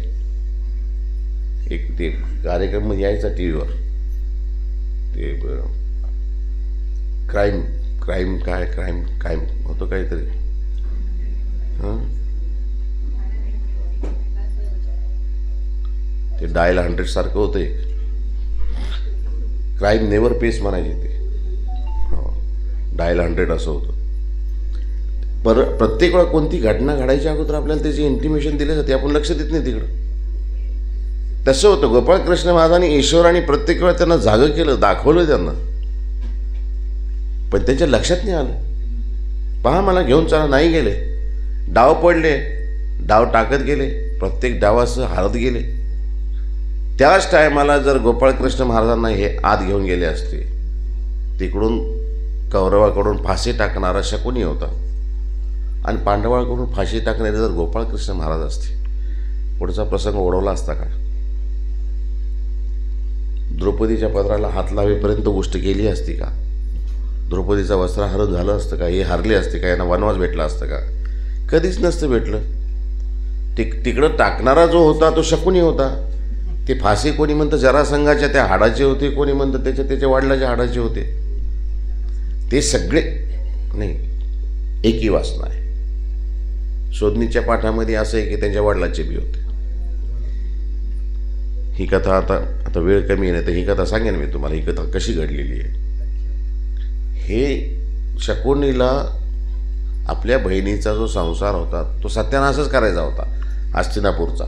एक ते कार्यक्रम यायचा टी व्हीवर, ते क्राईम होतं काहीतरी. हां ते डायल 100 सारखं होतं एक. क्राईम नेवर पेस म्हणायचे ते. हो, डायल 100 असं होतं. प्रत्येक वेळा कोणती घटना घडायच्या अगोदर आपल्याला त्याची इंटिमेशन दिली जाते, आपण लक्ष देत नाही तिकडं. तसं होतं. गोपाळकृष्ण महाराजांनी ईश्वराने प्रत्येक वेळा त्यांना जागं केलं, दाखवलं त्यांना, पण त्यांच्या लक्षात नाही आलं. पहा मला घेऊन चला, नाही गेले. डाव पडले, डाव टाकत गेले, प्रत्येक डावासह हारत गेले. त्याच टायमाला जर गोपाळकृष्ण महाराजांना हे आत घेऊन गेले असते, तिकडून कौरवाकडून फाशी टाकणारा शकुनी होता आणि पांडवाकडून फाशी टाकणारे जर गोपाळकृष्ण महाराज असते, पुढचा प्रसंग ओढवला असता का? द्रौपदीच्या पदराला हात लावेपर्यंत गोष्ट केली असती का? द्रौपदीचं वस्त्रहरण झालं असतं का? हे हारले असते का? यांना वनवास भेटला असतं का? कधीच नसतं भेटलं. तिकडं टाकणारा जो होता तो शकुनी होता. ते फाशी कोणी म्हणतं जरासंघाच्या त्या हाडाचे होते, कोणी म्हणतं त्याच्या वडिलाच्या हाडाचे होते. ते सगळे नाही, एकी वासना आहे. शोधणीच्या पाठामध्ये असं आहे की त्यांच्या वडिलाचे बी होते. ही कथा आता वेळ कमी आहे, तर ही कथा सांगेन मी तुम्हाला, ही कथा कशी घडलेली आहे. हे शकुनीला आपल्या बहिणीचा जो संसार होता तो सत्यानाशच करायचा होता हस्तिनापूरचा.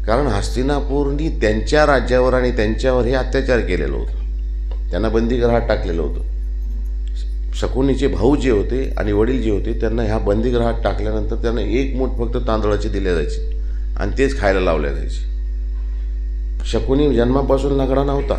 कारण हस्तिनापूरनी त्यांच्या राज्यावर आणि त्यांच्यावर हे अत्याचार केलेलं होतं, त्यांना बंदीगृहात टाकलेलं होतं. शकुनीचे भाऊ जे होते आणि वडील जे होते त्यांना ह्या बंदीगृहात टाकल्यानंतर त्यांना एक मूठ फक्त तांदळाची दिल्या जायची आणि तेच खायला लावल्या जायचे. शकुनी जन्मापासून लंगडा नव्हता.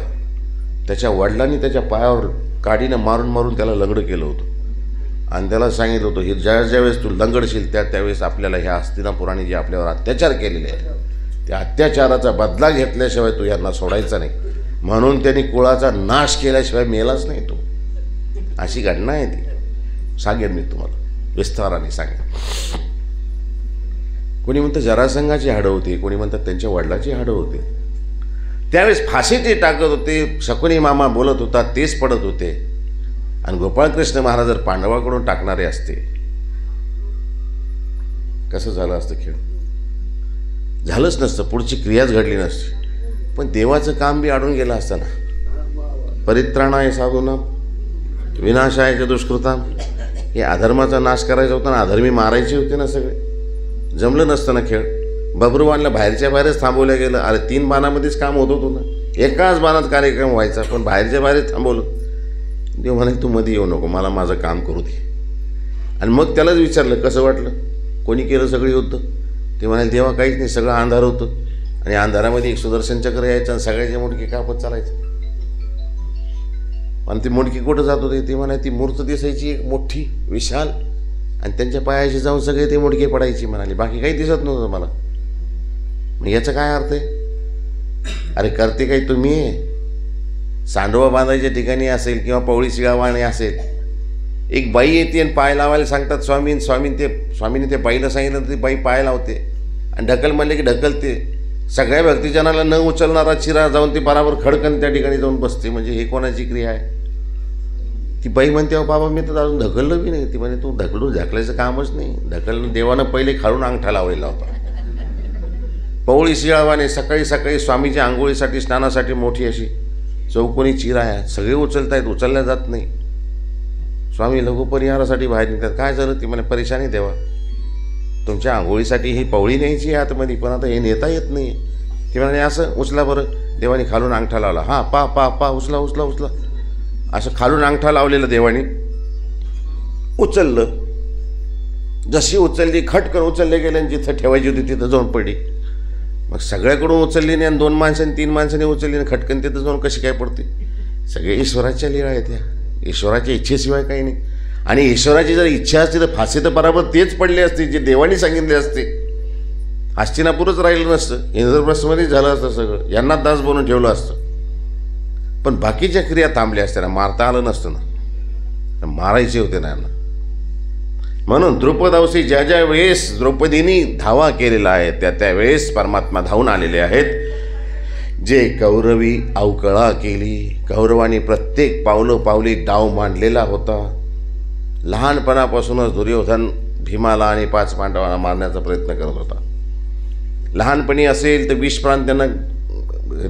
त्याच्या वडिलांनी त्याच्या पायावर काडीनं मारून मारून त्याला लंगडं केलं होतं आणि त्याला सांगितलं होतं हे ज्यावेळेस तू लंगडशील त्यावेळेस आपल्याला ह्या हस्तिनापुराने जे आपल्यावर अत्याचार केलेले आहे त्या अत्याचाराचा बदला घेतल्याशिवाय तू यांना सोडायचा नाही. म्हणून त्यांनी कुळाचा नाश केल्याशिवाय मेलाच नाही तो. अशी घटना आहे ती, सांगेन मी तुम्हाला विस्ताराने सांगेन. कोणी म्हणतं जरासंघाची हाडं होती, कोणी म्हणतात त्यांच्या वडिलाची हाडं होती. त्यावेळेस फाशी ते टाकत होते, शकुनी मामा बोलत होता तेच पडत होते. आणि गोपाळकृष्ण महाराज जर पांडवाकडून टाकणारे असते कसं झालं असतं? खेळ झालंच नसतं, पुढची क्रियाच घडली नसती. पण देवाचं काम बी अडून गेलं असतं ना. परित्राणाय साधूनां विनाशाय च दुष्कृतां. हे अधर्माचा नाश करायचा होता ना, अधर्मी मारायचे होते ना सगळे. जमलं नसतं ना खेळ. बब्रुवानला बाहेरच्या बाहेरच थांबवलं गेलं. अरे 3 बाणामध्येच काम होत होतं ना, एकाच बाणात कार्यक्रम व्हायचा, पण बाहेरच्या बाहेरच थांबवलं. देव म्हणे तू मध्ये येऊ नको, मला माझं काम करू दे. आणि मग त्यालाच विचारलं कसं वाटलं, कोणी केलं सगळं युद्ध? ते म्हणाले देवा काहीच नाही, सगळं अंधार होतं आणि अंधारामध्ये एक सुदर्शन चक्र यायचं आणि सगळ्याचे मुंडके कापत चालायचं. आणि ती मुंडकी कुठं जात होते? ते म्हणाले ती मूर्त दिसायची एक मोठी विशाल आणि त्यांच्या पायाशी जाऊन सगळे ते मुंडके पडायची म्हणाले, बाकी काही दिसत नव्हतं मला. मग याचा काय अर्थ आहे? अरे करते काही तुम्ही आहे. सांडोबा बांधायच्या ठिकाणी असेल किंवा पवळी शिळावाणी असेल, एक बाई येते आणि पाय लावायला सांगतात स्वामीने ते बाईला सांगितलं तर ती बाई पाय लावते आणि ढकल म्हणले की ढकलते. सगळ्या भक्तिजनाला न उचलणारा चिरा जाऊन ते बराबर खडकन त्या ठिकाणी जाऊन बसते. म्हणजे हे कोणाची क्रिया आहे? ती बाई म्हणते अहो बाबा मी तर अजून ढकललं बी नाही. ती म्हणजे तू ढकलायचं कामच नाही. ढकलणं देवानं पहिले खालून अंगठा लावलेला होता. पवळी शिळावाने सकाळी सकाळी स्वामीच्या आंघोळीसाठी स्नानासाठी मोठी अशी चौकोनी चिरा आहे, सगळे उचलतायत, उचलल्या जात नाही. स्वामी लघुपरिहारासाठी बाहेर निघतात. काय झालं? ती म्हणे परेशानी देवा, तुमच्या आंघोळीसाठी ही पवळी न्यायची आहे आतमध्ये, पण आता हे नेता येत नाही. ती म्हणे असं उचला बरं. देवाने खालून अंगठा लावला. हां पा उचला उचला उचला. असं खालून अंगठा लावलेलं देवाने उचललं. जशी उचलली खटकन उचलले गेले आणि जिथं ठेवायची होती तिथं जाऊन पडली. मग सगळ्याकडून उचलली नाही आणि 2 माणसांनी 3 माणसांनी उचलली आणि खटकन तिथं जाऊन कशी काय पडते? सगळे ईश्वराच्या लीळा आहेत या. ईश्वराच्या इच्छेशिवाय काही नाही. आणि ईश्वराची जर इच्छा असती तर फाशी तर बराबर तेच पडले असते जे देवाने सांगितले असते. हस्तिनापूरच राहिलं नसतं, इंद्रप्रस्थमध्ये झालं असतं सगळं, यांना दास बनवून ठेवलं असतं. पण बाकीच्या क्रिया थांबल्या असत्या ना, मारता आलं नसतं ना, मारायचे होते ना यांना. म्हणून द्रुपदावशी ज्या वेळेस द्रौपदीने धावा केलेला आहे त्या वेळेस परमात्मा धावून आलेले आहेत. जे कौरवी अवकळा केली, कौरवानी प्रत्येक पावली डाव मांडलेला होता. लहानपणापासूनच दुर्योधन भीमाला आणि 5 पांडवांना मारण्याचा प्रयत्न करत होता. लहानपणी असेल तर विषप्राण त्यांना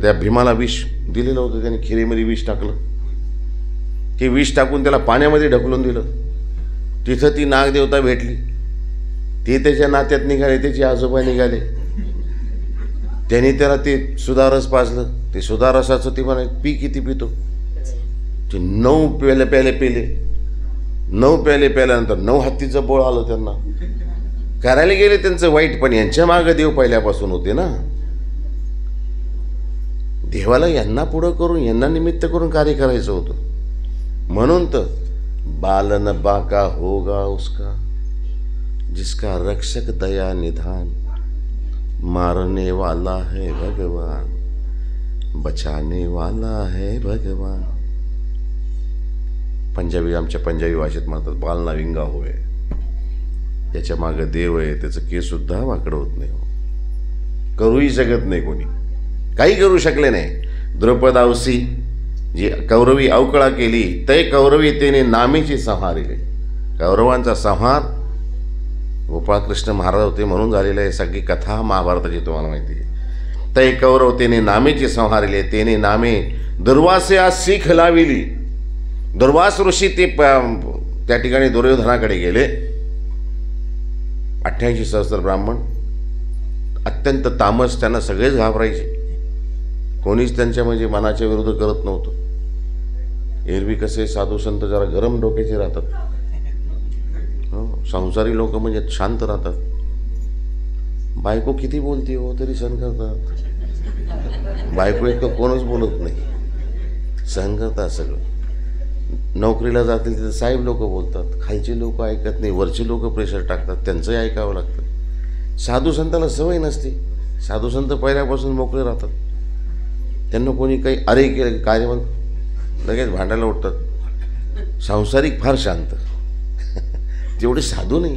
त्या भीमाला विष दिलेलं होतं. त्याने खिरीमध्ये विष टाकलं. ते विष टाकून त्याला पाण्यामध्ये ढकलून दिलं. तिथं ती नागदेवता भेटली. ती त्याच्या नात्यात निघाले, त्याचे आजोबा निघाले. त्यांनी त्याला ते सुधारस पाजलं. ते सुधारसाचं ती म्हणे पी किती पितो? ते 9 प्याले पेले. 9 प्याले प्याल्यानंतर 9 हत्तीचं बोळ आलं त्यांना. करायला गेले त्यांचं वाईट, पण यांच्या मागं देव पहिल्यापासून होते ना. देवाला यांना पुढं करून यांना निमित्त करून कार्य करायचं होतं. म्हणून तर बालन बाका होगा उसका जिसका रक्षक दया निधान, मारने वाला है भगवान, बचाने वाला है भगवान. आमच्या पंजाबी भाषेत म्हणतात बालना विंगा होय. त्याच्या मागं देव आहे, त्याचं केस सुद्धा वाकडं होत नाही. करूही शकत नाही कोणी, काही करू शकले नाही. द्रुपदावशी जी कौरवी अवकळा केली तै कौरवी तेने नामेची संहारिले. कौरवांचा संहार गोपाळकृष्ण महाराज होते म्हणून झालेलं आहे. सगळी कथा महाभारताची तुम्हाला माहिती आहे. तै कौरव तेने नामेची संहारिले तेने नामे दुर्वासे सीख लाविली. दुर्वास ऋषी ते त्या ठिकाणी दुर्योधनाकडे गेले. 88 सहस्त्र ब्राह्मण अत्यंत तामस, त्यांना सगळेच घाबरायचे. कोणीच त्यांच्या म्हणजे मनाच्या विरुद्ध करत नव्हतं. एरवी कसे साधू संत जरा गरम डोक्याचे राहतात. संसारी लोक म्हणजे शांत राहतात. बायको किती बोलते हो तरी सहन करतात. बायको एक कोणच बोलत नाही, सहन करतात सगळं. नोकरीला जातील तिथे साहेब लोक बोलतात, खालचे लोक ऐकत नाही, वरचे लोक प्रेशर टाकतात, त्यांचंही ऐकावं लागतं. साधू संतांना सवय नसते. साधू संत पहिल्यापासून मोकळे राहतात. त्यांना कोणी काही अरे केलं कार्य मग लगेच भांडायला उठतात. सांसारिक फार शांत. जेवढे साधू नाही.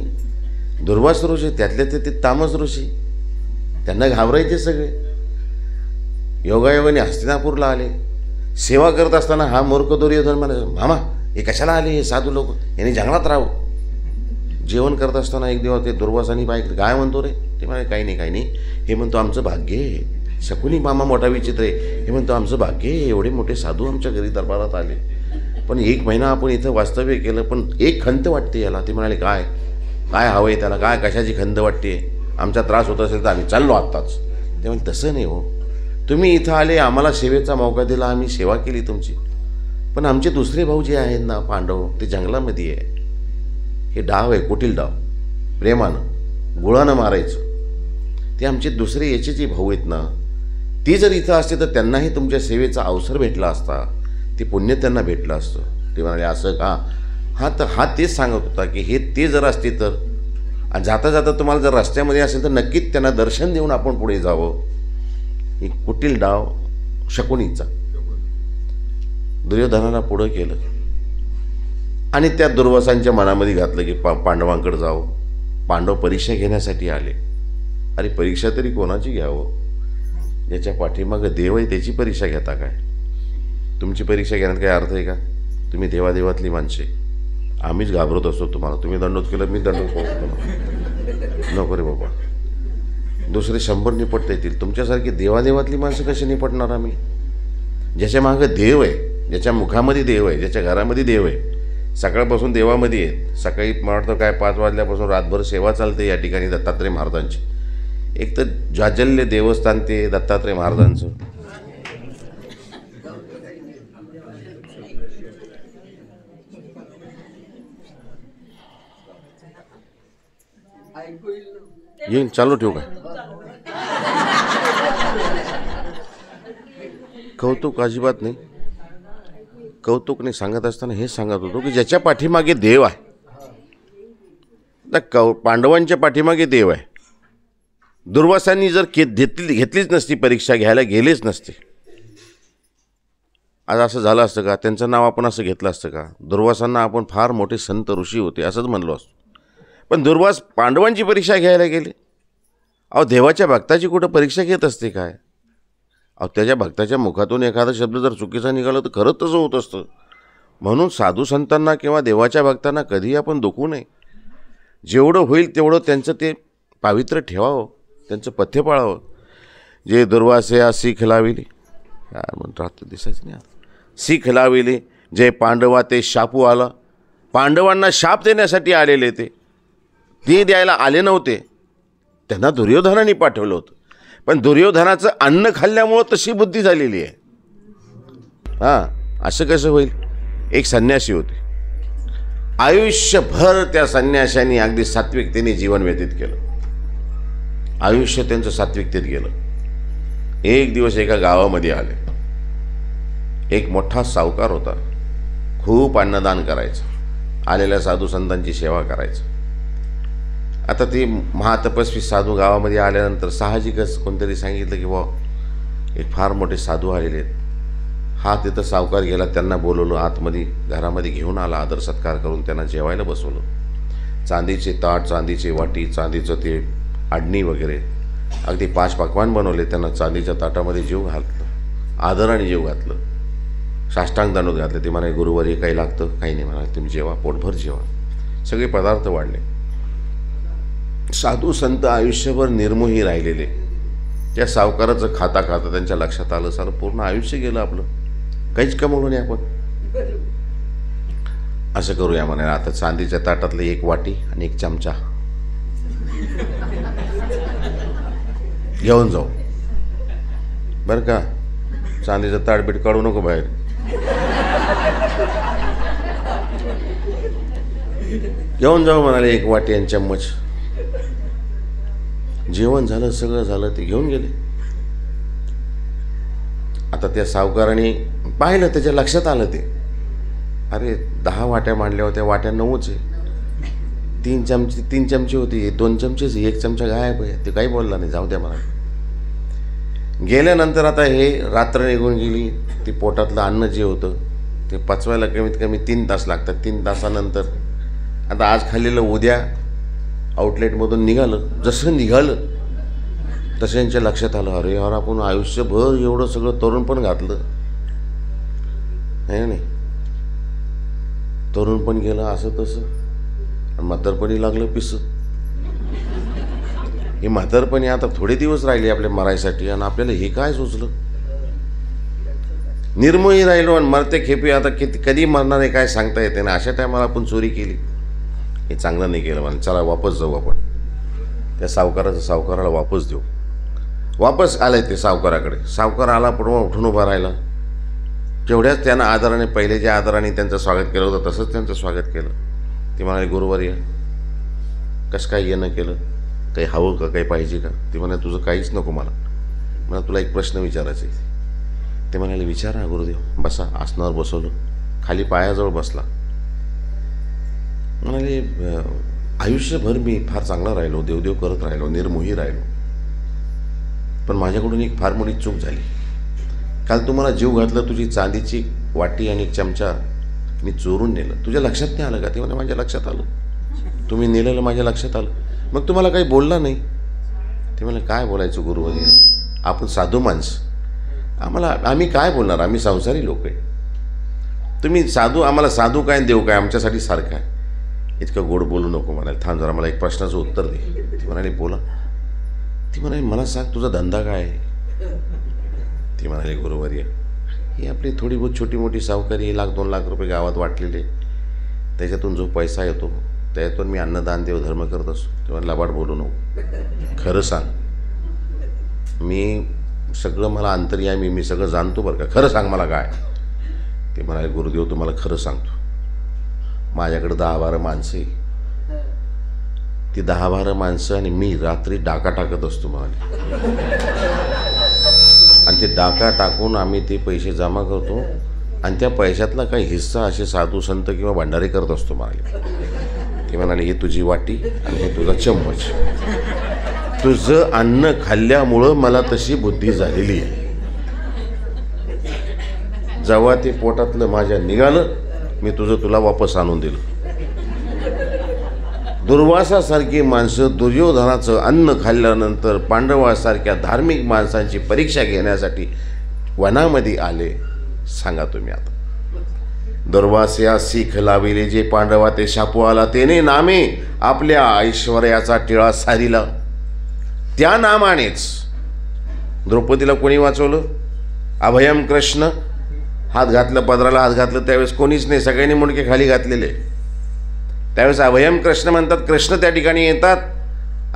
दुर्वास ऋषी त्यातल्या ते तामस ऋषी, त्यांना घाबरायचे सगळे. योगायोगाने हस्तिनापूरला आले. सेवा करत असताना हा मूर्ख दुर्योधन म्हणायचा, मामा हे कशाला आले हे साधू लोक, यांनी जंगलात राहावं. जेवण करत असताना एक दिवस ते दुर्वासानी बाईक काय म्हणतो रे, ते म्हणाले काही नाही काही नाही. हे म्हणतो आमचं भाग्य आहे. शकुनी मामा मोठा विचित्र आहे. हे म्हणतो आमचं भाग्य आहे, एवढे मोठे साधू आमच्या घरी दरबारात आले. पण 1 महिना आपण इथं वास्तव्य केलं, पण एक खंत वाटते याला. ते म्हणाले काय काय हवं आहे त्याला, काय कशाची खंत वाटते, आमचा त्रास होत असेल तर आम्ही चाललो आत्ताच. ते म्हणजे तसं नाही हो, तुम्ही इथं आले, आम्हाला सेवेचा मौका दिला, आम्ही सेवा केली तुमची. पण आमचे दुसरे भाऊ जे आहेत ना पांडव, ते जंगलामध्ये आहे. हे डाव आहे, कुटील डाव, प्रेमानं गुळानं मारायचं. ते आमचे दुसरे याचे जे भाऊ आहेत ना, ती जर इथं असते तर त्यांनाही तुमच्या सेवेचा अवसर भेटला असता, ते पुण्य त्यांना भेटलं असतं. ते म्हणाले असं का. हा तेच सांगत होता की हे ते जर असते तर, आणि जाता जाता तुम्हाला जर रस्त्यामध्ये असेल तर नक्कीच त्यांना दर्शन देऊन आपण पुढे जावं. ही कुटील डाव शकुनीचा. दुर्योधनाला पुढं केलं आणि त्या दुर्वासांच्या मनामध्ये घातलं की पांडवांकडे जावं. पांडव परीक्षा घेण्यासाठी आले. अरे परीक्षा तरी कोणाची घ्यावं, ज्याच्या पाठीमागं देव आहे त्याची परीक्षा घेता काय. तुमची परीक्षा घेण्यात काही अर्थ आहे का. तुम्ही देवादेवातली माणसे. आम्हीच घाबरत असतो तुम्हाला. तुम्ही दंडोत केलं, मी दंडोत पोहोचतो नको रे बाबा. दुसरे 100 निपटता येतील, तुमच्यासारखी देवादेवातली माणसं कशी निपटणार आम्ही. ज्याच्या मागं देव आहे, ज्याच्या मुखामध्ये देव आहे, ज्याच्या घरामध्ये देव आहे. सकाळपासून देवामध्ये आहेत. सकाळी मला वाटतं काय 5 वाजल्यापासून रातभर सेवा चालते या ठिकाणी दत्तात्रय महाराजांची. एक तर जाजल्य देवस्थान ते दत्तात्रय महाराजांचं. येईन चालू ठेवू काय. कौतुक अजिबात नाही. कौतुक नाही सांगत असताना हेच सांगत होतो की ज्याच्या पाठीमागे देव आहे. पांडवांच्या पाठीमागे देव आहे. दुर्वासांनी जर घेतलीच नसती, परीक्षा घ्यायला गेलेच नसते, आज असं झालं असतं का. त्यांचं नाव आपण असं घेतलं असतं का. दुर्वासांना आपण फार मोठे संत ऋषी होते असंच म्हणलो असतो. पण दुर्वास पांडवांची परीक्षा घ्यायला गेले. अहो देवाच्या भक्ताची कुठं परीक्षा घेत असते काय. अहो त्याच्या भक्ताच्या मुखातून एखादा शब्द जर चुकीचा निघाला तर खरंच तसं होत असतं. म्हणून साधू संतांना किंवा देवाच्या भक्तांना कधीही आपण दुखू नये. जेवढं होईल तेवढं त्यांचं ते पावित्र्य ठेवावं, त्यांचं पथ्य पाळावं. जे दुर्वासे सीख लाविले, काय म्हणतात दिसायचं नाही. सीख लाविले जे पांडवा ते शापू आला. पांडवांना शाप देण्यासाठी आलेले ते द्यायला आले नव्हते. त्यांना दुर्योधनाने पाठवलं होतं. पण दुर्योधनाचं अन्न खाल्ल्यामुळं तशी बुद्धी झालेली आहे. असं कसं होईल. एक संन्यासी होते. आयुष्यभर त्या संन्याशांनी अगदी सात्विकतेने जीवन व्यतीत केलं. आयुष्य त्यांचं सात्विकतेत गेलं. एक दिवस एका गावामध्ये आले. एक मोठा सावकार होता. खूप अन्नदान करायचं, आलेल्या साधू संतांची सेवा करायचं. आता ते महातपस्वी साधू गावामध्ये आल्यानंतर साहजिकच कोणतरी सांगितलं की एक फार मोठे साधू आलेले आहेत. हा तिथं सावकार गेला, त्यांना बोलवलं आतमध्ये, घरामध्ये घेऊन आला. आदर सत्कार करून त्यांना जेवायला बसवलं. चांदीचे ताट, चांदीची वाटी, चांदीचं ते आडणी वगैरे अगदी 5 पक्वान्न बनवले. त्यांना चांदीच्या ताटामध्ये जेव घातलं, आदराने जेव घातलं. साष्टांग दंडवत घातले. ते म्हणाले गुरुवारी काही लागतं? काही नाही म्हणाले, तुम्ही जेवा, पोटभर जेवा. सगळे पदार्थ वाढले. साधू संत आयुष्यभर निर्मोही राहिलेले. त्या सावकाराचं खाता खाता त्यांच्या लक्षात आलं, सारं पूर्ण आयुष्य गेलं आपलं, काहीच कमवलं नाही आपण. असं करूया म्हणाले, आता चांदीच्या ताटातलं एक वाटी आणि एक चमचा घेऊन जाऊ बरं का. चांदीचं ताटबीट काढू नको बाहेर. घेऊन जाऊ म्हणाले एक वाटी आणि चम्मच. जेवण झालं, सगळं झालं, ते घेऊन गेले. आता त्या सावकाराने पाहिलं, त्याच्या लक्षात आलं ते, अरे 10 वाट्या मांडल्या होत्या, वाट्या 9च आहे. 3 चमचे होते, 2 चमचेच, 1 चमचा गायब आहे. ते काही बोलला नाही, जाऊ द्या मला. गेल्यानंतर आता हे रात्र निघून गेली. ती पोटातलं अन्न जे होतं ते पचवायला कमीत कमी 3 तास लागतात. 3 तासानंतर आता आज खाल्लेलं उद्या आउटलेटमधून निघालं. जसं निघालं तसं यांच्या लक्षात आलं, अरे यार आपण आयुष्यभर एवढं सगळं तरुण पण घातलं नाही, तरुण पण गेलं असं तसं, आणि म्हातारपणी लागलं पिस. हे म्हातारपणी आता थोडे दिवस राहिले आपल्या मरायसाठी, आणि आपल्याला हे काय सुचलं. निर्मोही राहिलो आणि मरते खेपी. आता कधी मरणार आहे काय सांगता येते ना. अशा टायमाला आपण चोरी केली, हे चांगलं नाही केलं. मला चला वापस जाऊ आपण, त्या सावकाराला वापस देऊ. वापस आलाय ते सावकाराकडे. सावकार आला, पण उठून उभा राहिला. तेवढ्याच त्यानं आदराने, पहिले ज्या आदराने त्यांचं स्वागत केलं होतं तसंच त्यांचं स्वागत केलं. ते म्हणाले गुरुवारी कसं काय येणं केलं, काही हवं का, काही पाहिजे का? ते म्हणाले तुझं काहीच नको मला तुला एक प्रश्न विचारायचा आहे. ते म्हणाले विचारा गुरुदेव. बसा. आसनावर बसवलं, खाली पायाजवळ बसला. म्हणाले आयुष्यभर मी फार चांगला राहिलो, देवदेव करत राहिलो, निर्मोही राहिलो, पण माझ्याकडून एक फार मोठी चूक झाली. काल तुम्हाला जीव घातलं, तुझी चांदीची वाटी आणि एक चमचा मी चोरून नेलं. तुझ्या लक्षात नाही आलं का? ते म्हणे माझ्या लक्षात आलं, तुम्ही नेलेलं माझ्या लक्षात आलं. मग तुम्हाला काही बोलला नाही? ते म्हणे काय बोलायचं गुरु वगैरे, आपण साधू माणसं, आम्ही काय बोलणार, आम्ही संसारी लोक आहे. तुम्ही साधू, आम्हाला साधू काय देव काय आमच्यासाठी सारखं आहे. इतकं गोड बोलू नको म्हणाले. थांब जरा, मला एक प्रश्नाचं उत्तर दे. ती म्हणाली बोला. ती म्हणाली मला सांग तुझा धंदा काय आहे? ती म्हणाली गुरुवर्य, ही आपली थोडी बहुत छोटी मोठी सावकारी, 1-2 लाख रुपये गावात वाटलेले, त्याच्यातून जो पैसा येतो त्यातून मी अन्नदान देवधर्म करत असतो. तेव्हा लबाड बोलू नको, खरं सांग. मी सगळं, मला अंतर्यामी, मी सगळं जाणतो बरं का, खरं सांग मला काय. ते म्हणाले गुरुदेव तुम्हाला खरं सांगतो, माझ्याकडे 10-12 माणसं आहे. ती 10-12 माणसं आणि मी रात्री डाका टाकत असतो म्हणाले, आणि ते डाका टाकून आम्ही ते पैसे जमा करतो, आणि त्या पैशातला काही हिस्सा असे साधू संत किंवा भंडारी करत असतो म्हणाले. ते म्हणाले हे तुझी वाटी आणि हे तुझा चम्मच, तुझं अन्न खाल्ल्यामुळं मला तशी बुद्धी झालेली आहे. जेव्हा ते पोटातलं माझ्या निघालं, मी तुला वापस आणून दिलं. दुर्वासासारखी माणसं दुर्योधनाचं अन्न खाल्ल्यानंतर पांडवासारख्या धार्मिक माणसांची परीक्षा घेण्यासाठी वनामध्ये आले. सांगा तुम्ही आता, दुर्वास्या सीख लाविले जे पांडवा ते शापू आला, तेने नामे आपल्या ऐश्वर्याचा टिळा सारिला. त्या नामानेच द्रौपदीला कोणी वाचवलं? अभयम कृष्ण. हात घातलं, पदराला हात घातलं त्यावेळेस कोणीच नाही, सगळ्यांनी मुंडके खाली घातलेले. त्यावेळेस अभयम कृष्ण म्हणतात, कृष्ण त्या ठिकाणी येतात.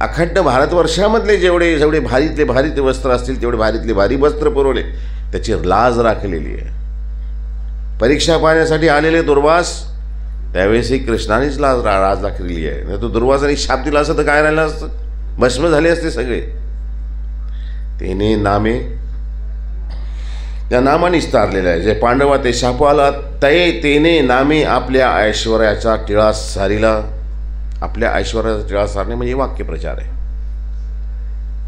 अखंड भारतवर्षामधले जेवढे भारीतले वस्त्र असतील तेवढे भारीतले भारी वस्त्र पुरवले, त्याची लाज राखलेली आहे. परीक्षा पाहण्यासाठी आलेले दुर्वास, त्यावेळेसही कृष्णानेच लाज राखलेली आहे. नाही तो दुर्वासाने शाप दिला असं तर काय राहिलं असतं, भस्म झाले असते सगळे. तेने नामे, त्या नामानेच तारलेलं आहे. जे पांडवा ते शापाला तेने नामे आपल्या ऐश्वर्याचा टिळा सारिला. आपल्या ऐश्वर्याचा टिळा सारणे म्हणजे वाक्यप्रचार आहे.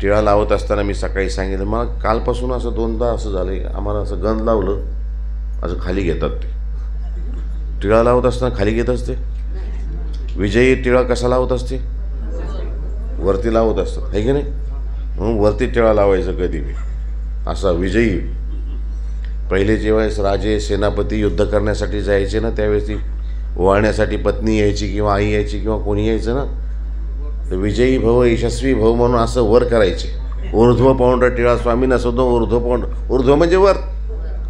टिळा लावत असताना मी सकाळी सांगितलं, मला कालपासून असं 2दा असं झालं, आम्हाला असं गंध लावलं, असं खाली घेतात. ते टिळा लावत असताना खाली घेत असते. विजयी टिळा कसा लावत असते? वरती लावत असतात, है की नाही? म्हणून वरती टिळा लावायचं कधी बी, असा विजयी. पहिले जेव्हा राजे सेनापती युद्ध करण्यासाठी जायचे ना, त्यावेळेस ती ओवाळण्यासाठी पत्नी यायची किंवा आई यायची किंवा कोणी यायचं ना, तर विजयी भव यशस्वी भव म्हणून असं वर करायचे. ऊर्ध्व पाऊंड टिळा स्वामींना सुद्धा ऊर्ध्व पाऊंड, ऊर्ध्व म्हणजे वर,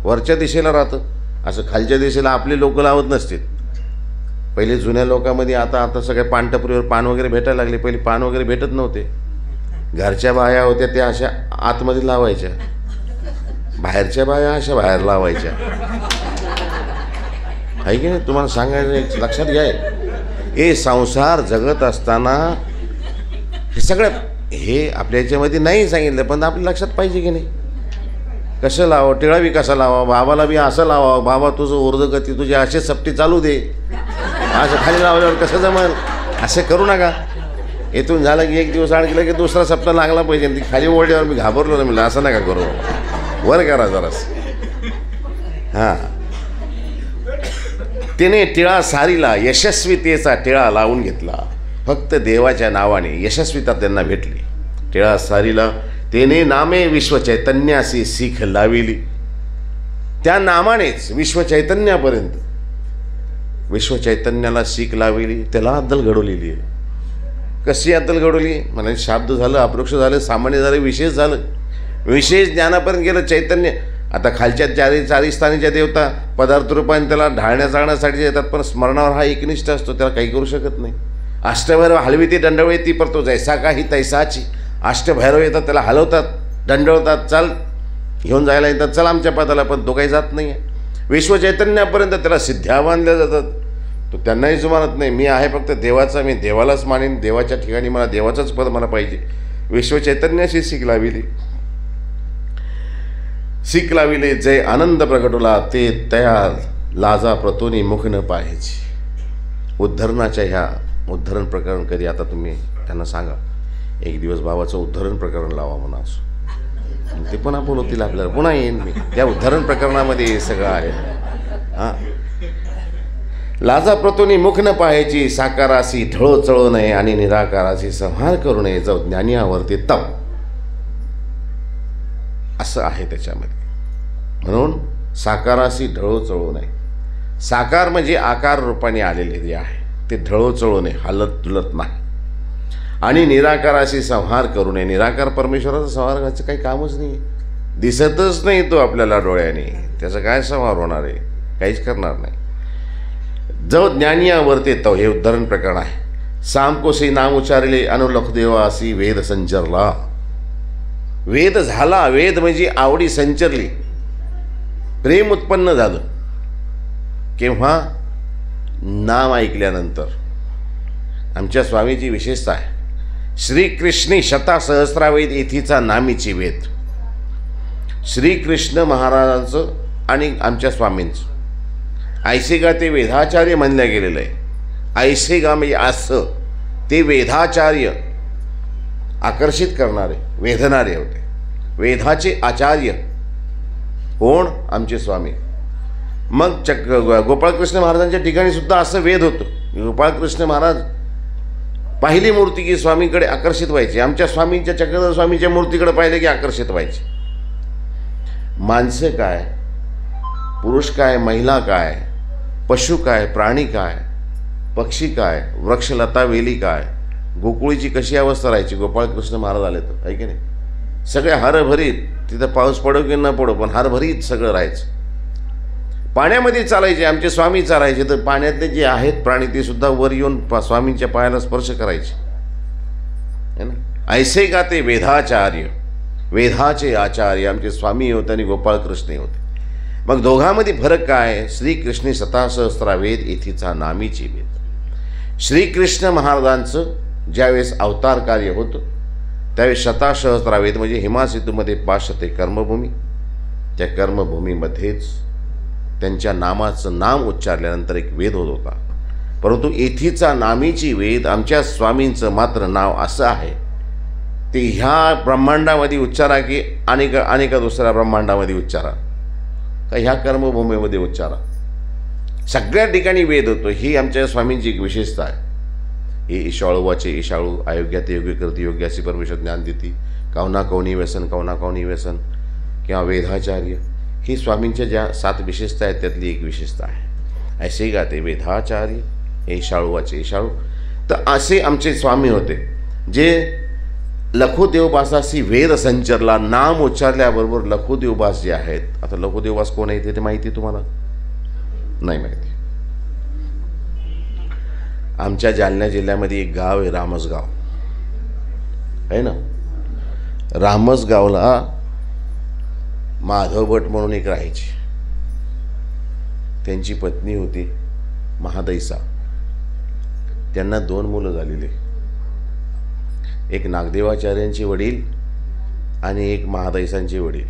वरच्या दिशेला राहतं. असं खालच्या दिशेला आपले लोक लावत नसतील. पहिले जुन्या लोकांमध्ये आता सगळ्या पानटपरीवर पान वगैरे भेटायला लागले. पहिले पान वगैरे भेटत नव्हते. घरच्या बाया होत्या त्या अशा आतमध्ये लावायच्या, बाहेरच्या बाया अशा बाहेर लावायच्या. आहे की नाही? तुम्हाला सांगायचं लक्षात घ्या, हे संसार जगत असताना हे सगळं हे आपल्या याच्यामध्ये नाही सांगितलं, पण आपल्या लक्षात पाहिजे की नाही. कसं लावावं, टिळा बी कसा लावा, बाबाला बी असं लावावं. बाबा तुझं ऊर्ध्वगती तुझी असेच सपटी चालू दे, असं खाली लावल्यावर कसं जमल, असं करू नका. इथून झालं की एक दिवस आणखी की दुसरा सप्ताह लागला पाहिजे. ती खाली ओढल्यावर मी घाबरलो ना, म्हणलं असं नका करू, वर करा जरास. हां, तिने टिळा सारीला यशस्वीतेचा टिळा लावून घेतला. फक्त देवाच्या नावाने यशस्वीता त्यांना भेटली. टिळा सारीला तेने नामे विश्वचैतन्यासी सीख लाविली. त्या नामानेच विश्वचैतन्यापर्यंत, विश्वचैतन्याला सीख लाविली. त्याला अद्दल घडवलेली आहे. कशी अद्दल घडवली म्हणजे शाब्द झालं, अपरोक्ष झालं, सामान्य झालं, विशेष झालं. विशेष ज्ञानापर्यंत गेलं चैतन्य. आता खालच्या चारी स्थानीच्या देवता पदार्थ रूपाने त्याला ढाळण्या चाळण्यासाठी येतात, पण स्मरणावर हा एकनिष्ठ असतो, त्याला काही करू शकत नाही. अष्टभैरव हलवी ती दंडवळी ती परतो जैसा काही तैसाची. अष्टभैरव येतात, त्याला हलवतात, दंडवतात, चाल घेऊन जायला येतात, चल आमच्या पदाला, पण तो काही जात नाही आहे. विश्वचैतन्यापर्यंत त्याला सिद्ध्या बांधल्या जातात. तो त्यांनाही जुमानत नाही, मी आहे फक्त देवाचा, मी देवालाच मानेन, देवाच्या ठिकाणी मला देवाचंच पद मला पाहिजे. विश्वचैतन्याशी सीख लाविली. सीख लाविले जय आनंद प्रगटवला, ते तया लाजा प्रतोनी मुख न पाहायची. उद्धरणाच्या ह्या उद्धरण प्रकरण कधी आता तुम्ही त्यांना सांगा, एक दिवस बाबाचं उद्धरण प्रकरण लावा म्हणा, असं ते पुन्हा बोलवतील आपल्याला, पुन्हा येईन मी. त्या उद्धरण प्रकरणामध्ये सगळं आहे. हां, लाजा प्रतोनी मुख न पाहायची, साकारासी ढळो चळो नये आणि निराकारासी संहार करू नये, जाऊ ज्ञानियावरती तप, असं आहे त्याच्यामध्ये. म्हणून साकारासी ढळो चळो नये. साकार म्हणजे आकार रूपाने आलेले जे आहे ते ढळो चळो नये, हालत तुलत नाही. आणि निराकाराशी संहार करू नये. निराकार परमेश्वराचा संहार करायचं काही कामच नाही, दिसतच नाही तो आपल्याला डोळ्याने, त्याचा काय संहार होणार आहे, काहीच करणार नाही. जो ज्ञानियावरते तव, हे उद्धरण प्रकरण आहे. सामकोसी नाम उच्चारले अनुलख देवासी वेद संचरला. वेद झाला, वेद म्हणजे आवडी संचरली, प्रेम उत्पन्न झालं. केव्हा? नाम ऐकल्यानंतर. आमच्या स्वामीची विशेषता आहे, श्रीकृष्णी शता सहस्रावेद येथीचा नामीची वेद. श्रीकृष्ण महाराजांचं आणि आमच्या स्वामींचं ऐसेगा ते वेदाचार्य म्हणलं गेलेलं आहे. ऐसेगा म्हणजे असं, ते वेदाचार्य आकर्षित करणारे, वेधणारे होते. वेदाचे आचार्य कोण? आमचे स्वामी. मग गोपाळकृष्ण महाराजांच्या ठिकाणी सुद्धा असं वेद होतं. गोपाळकृष्ण महाराज पहिली मूर्ती की स्वामींकडे आकर्षित व्हायचे. आमच्या स्वामींच्या चक्रधर स्वामींच्या मूर्तीकडे पाहिले की आकर्षित व्हायचे. माणसं काय, पुरुष काय, महिला काय, पशु काय, प्राणी काय, पक्षी काय, वृक्षलता वेली काय, गोकुळीची कशी अवस्था राहायची गोपाळकृष्ण महाराज आले तर, आहे की नाही. सगळे हरभरीत, तिथं पाऊस पडो की न पडो पण हरभरीत सगळं राहायचं. पाण्यामध्ये चालायचे आमचे स्वामी, चालायचे तर पाण्यातले जे आहेत प्राणी ते सुद्धा वर येऊन स्वामींच्या पायाला स्पर्श करायचे, है ना. ऐसे का ते वेदाचार्य, वेदाचे आचार्य आमचे स्वामी होते आणि गोपाळकृष्ण होते. मग दोघांमध्ये फरक काय? श्रीकृष्णी शतासहस्रा वेद येथीचा नामीची वेद. श्रीकृष्ण महाराजांचं ज्यावेळेस अवतार कार्य होतं त्यावेळेस शतासहस्रा वेद म्हणजे हिमासेतूमध्ये 500 कर्मभूमी, त्या कर्मभूमीमध्येच त्यांच्या नामाचं नाम उच्चारल्यानंतर एक वेद होत होता. परंतु येथीचा नामीची वेद आमच्या स्वामींचं मात्र नाव असं आहे ते ह्या ब्रह्मांडामध्ये उच्चारा की अनेक दुसऱ्या ब्रह्मांडामध्ये उच्चारा का ह्या कर्मभूमीमध्ये उच्चारा, सगळ्या ठिकाणी वेद होतो. ही आमच्या स्वामींची एक विशेषता आहे. हे ईशाळूवाचे ईशाळू, अयोग्यात योग्य करते योग्याशी परमेश्वर ज्ञान देती, कवना कवनी व्यसन कवना कवनी व्यसन, किंवा वेदाचार्य, ही स्वामींच्या ज्या 7 विशेषता आहेत त्यातली एक विशेषता आहे. ऐसे गाते वेदाचार्य हे शाळूवाचे शाळू. तर असे आमचे स्वामी होते जे लखुदेवबासाशी वेद संचरला. नाम उच्चारल्याबरोबर लखुदेवबास जे आहेत. आता लखुदेवबास कोण आहे ते माहिती तुम्हाला? नाही माहिती. आमच्या जालना जिल्ह्यामध्ये एक गाव आहे रामसगाव, आहे ना. रामसगावला माधव भट म्हणून एक राहायचे. त्यांची पत्नी होती महादैसा. त्यांना 2 मुलं झालेली, एक नागदेवाचार्यांचे वडील आणि एक महादैसांचे वडील.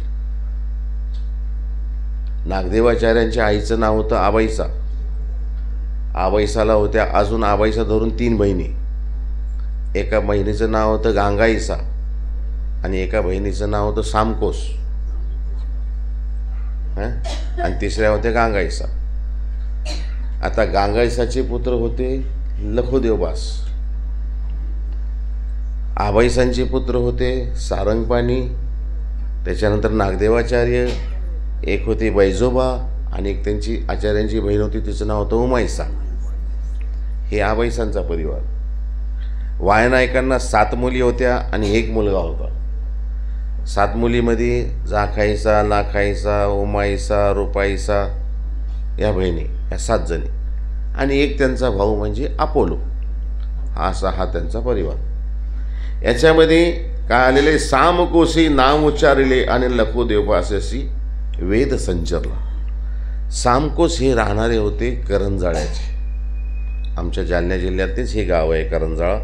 नागदेवाचार्यांच्या आईचं नाव होतं आबाईसा. आबाईसाला होत्या अजून आबाईसा धरून 3 बहिणी. एका बहिणीचं नाव होतं गांगाईसा आणि एका बहिणीचं नाव होतं सामकोस, आणि तिसऱ्या होत्या गांगाईसा. आता गांगाईसाचे पुत्र होते लखुदेवबास. आबाईसांचे पुत्र होते सारंगपाणी, त्याच्यानंतर नागदेवाचार्य, एक होते बैजोबा आणि एक त्यांची आचार्यांची बहीण होती, तिचं नाव होतं उमाईसा. हे आबाईसांचा परिवार. वायनायकांना 7 मुली होत्या आणि 1 मुलगा होता. 7 मुलीमध्ये जाखाईसा, लाखाईसा, उमाईसा, रुपाईसा या बहिणी, या 7 जणी, आणि एक त्यांचा भाऊ म्हणजे अपोलो. हा त्यांचा परिवार. याच्यामध्ये काय आलेले, सामकोशी नाम उच्चारिले आणि लखुदेवबासाशी वेद संचरला. सामकोस हे राहणारे होते करंजाळ्याचे. आमच्या जालना जिल्ह्यातच हे गाव आहे करंजाळा.